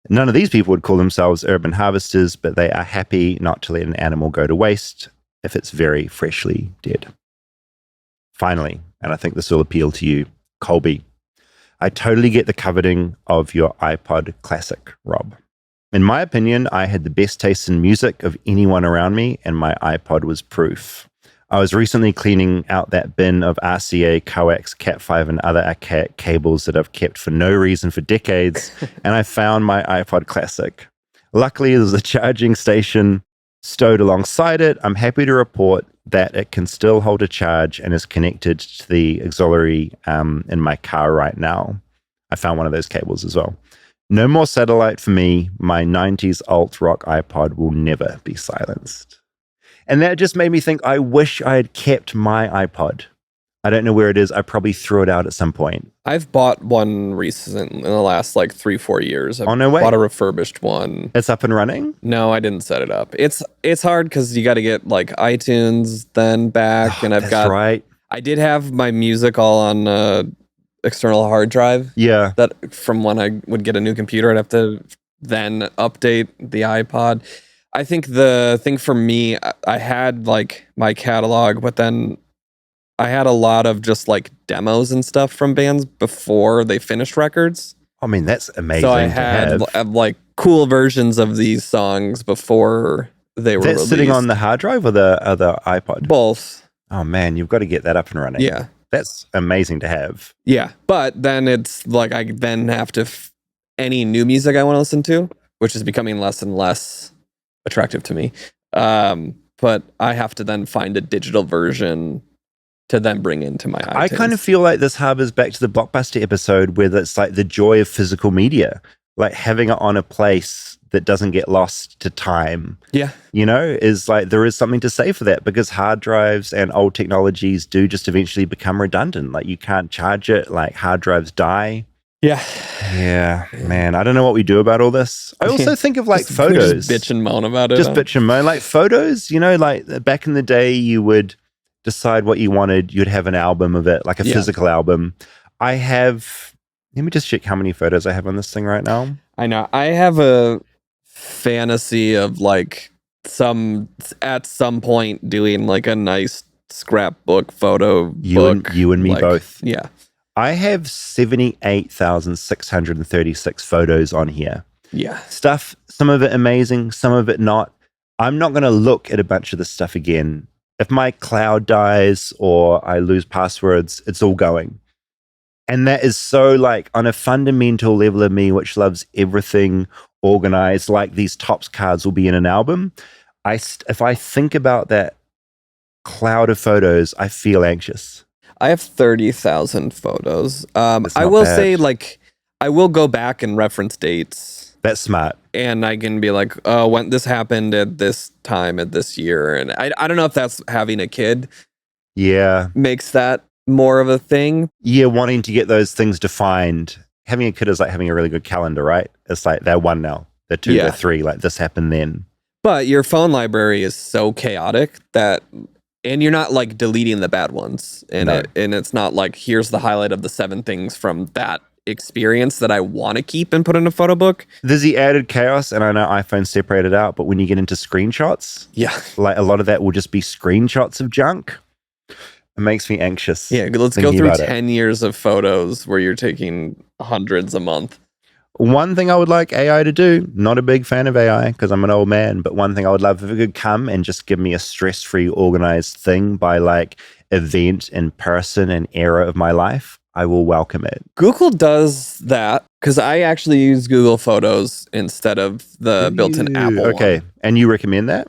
none of these people would call themselves urban harvesters, but they are happy not to let an animal go to waste if it's very freshly dead. Finally, and I think this will appeal to you, Colby, I totally get the coveting of your iPod Classic, Rob. In my opinion, I had the best taste in music of anyone around me, and my iPod was proof. I was recently cleaning out that bin of RCA, coax, Cat5, and other archaic cables that I've kept for no reason for decades, and I found my iPod Classic. Luckily, there's a charging station stowed alongside it. I'm happy to report that it can still hold a charge and is connected to the auxiliary in my car right now. I found one of those cables as well. No more satellite for me. My 90s alt-rock iPod will never be silenced. And that just made me think, I wish I had kept my iPod. I don't know where it is. I probably threw it out at some point. I've bought one recent in the last like 3-4 years. I've no way. Bought a refurbished one. It's up and running? No, I didn't set it up. It's hard because you got to get like iTunes then back. And I've right. I did have my music all on external hard drive. Yeah. That from when I would get a new computer, I'd have to then update the iPod. I think the thing for me, I had like my catalog, but then I had a lot of just like demos and stuff from bands before they finished records. I mean, that's amazing. So I had like cool versions of these songs before they were released. Sitting on the hard drive or the other iPod? Both. Oh man, you've got to get that up and running. Yeah. That's amazing to have. Yeah. But then it's like I then have to, any new music I want to listen to, which is becoming less and less attractive to me. But I have to then find a digital version to then bring into my iTunes. I kind of feel like this harbors back to the Blockbuster episode where it's like the joy of physical media, like having it on a place that doesn't get lost to time. Yeah. You know, is like there is something to say for that, because hard drives and old technologies do just eventually become redundant. Like you can't charge it, like hard drives die. Yeah. Yeah, man. I don't know what we do about all this. I also think of like photos. Just bitch and moan about it. Just bitch and moan. Like photos, you know, like back in the day, you would decide what you wanted. You'd have an album of it, like a physical album. I have, let me just check how many photos I have on this thing right now. I know. I have a fantasy of like at some point doing like a nice scrapbook photo book. You and me like, both. Yeah. I have 78,636 photos on here. Yeah. Stuff, some of it amazing, some of it not. I'm not going to look at a bunch of this stuff again. If my cloud dies or I lose passwords, it's all going. And that is so like on a fundamental level of me, which loves everything organized, like these Topps cards will be in an album. If I think about that cloud of photos, I feel anxious. I have 30,000 photos. I will say, like, I will go back and reference dates. That's smart. And I can be like, oh, when this happened at this time at this year. And I don't know if that's having a kid. Yeah. Makes that more of a thing. Yeah, wanting to get those things defined. Having a kid is like having a really good calendar, right? It's like they're one now, they're two, they're three, like this happened then. But your phone library is so chaotic that, and you're not like deleting the bad ones. And it's not like, here's the highlight of the 7 things from that experience that I want to keep and put in a photo book. There's the added chaos, and I know iPhone separated out, but when you get into screenshots, like a lot of that will just be screenshots of junk. It makes me anxious. Yeah, let's go through 10 years of photos where you're taking hundreds a month. One thing I would like AI to do, not a big fan of AI because I'm an old man, but one thing I would love if it could come and just give me a stress-free, organized thing by like event and person and era of my life, I will welcome it. Google does that because I actually use Google Photos instead of the built-in Apple Okay, one. And you recommend that?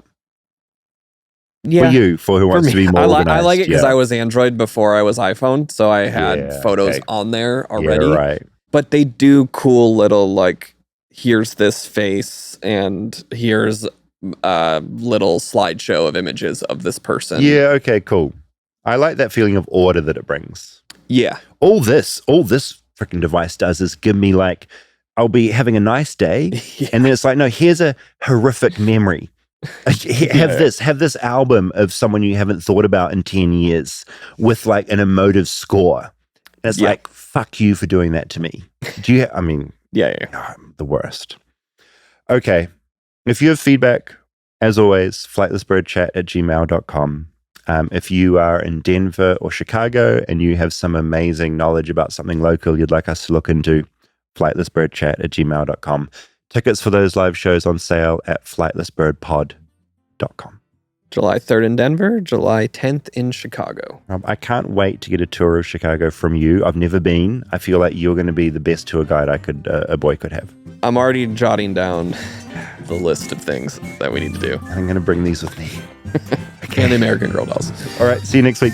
Yeah. For who wants to be more organized. I like it because I was Android before I was iPhone, so I had photos on there already. Yeah, right. But they do cool little like, here's this face and here's a little slideshow of images of this person. Yeah, okay, cool. I like that feeling of order that it brings. Yeah. All this freaking device does is give me like, I'll be having a nice day, and then it's like, no, here's a horrific memory. Have this album of someone you haven't thought about in 10 years with like an emotive score. And it's like, fuck you for doing that to me. The worst. Okay. If you have feedback, as always, flightlessbirdchat@gmail.com. If you are in Denver or Chicago and you have some amazing knowledge about something local you'd like us to look into, flightlessbirdchat@gmail.com. Tickets for those live shows on sale at flightlessbirdpod.com. July 3rd in Denver, July 10th in Chicago. I can't wait to get a tour of Chicago from you. I've never been. I feel like you're going to be the best tour guide a boy could have. I'm already jotting down the list of things that we need to do. I'm going to bring these with me. And the American Girl dolls. All right. See you next week.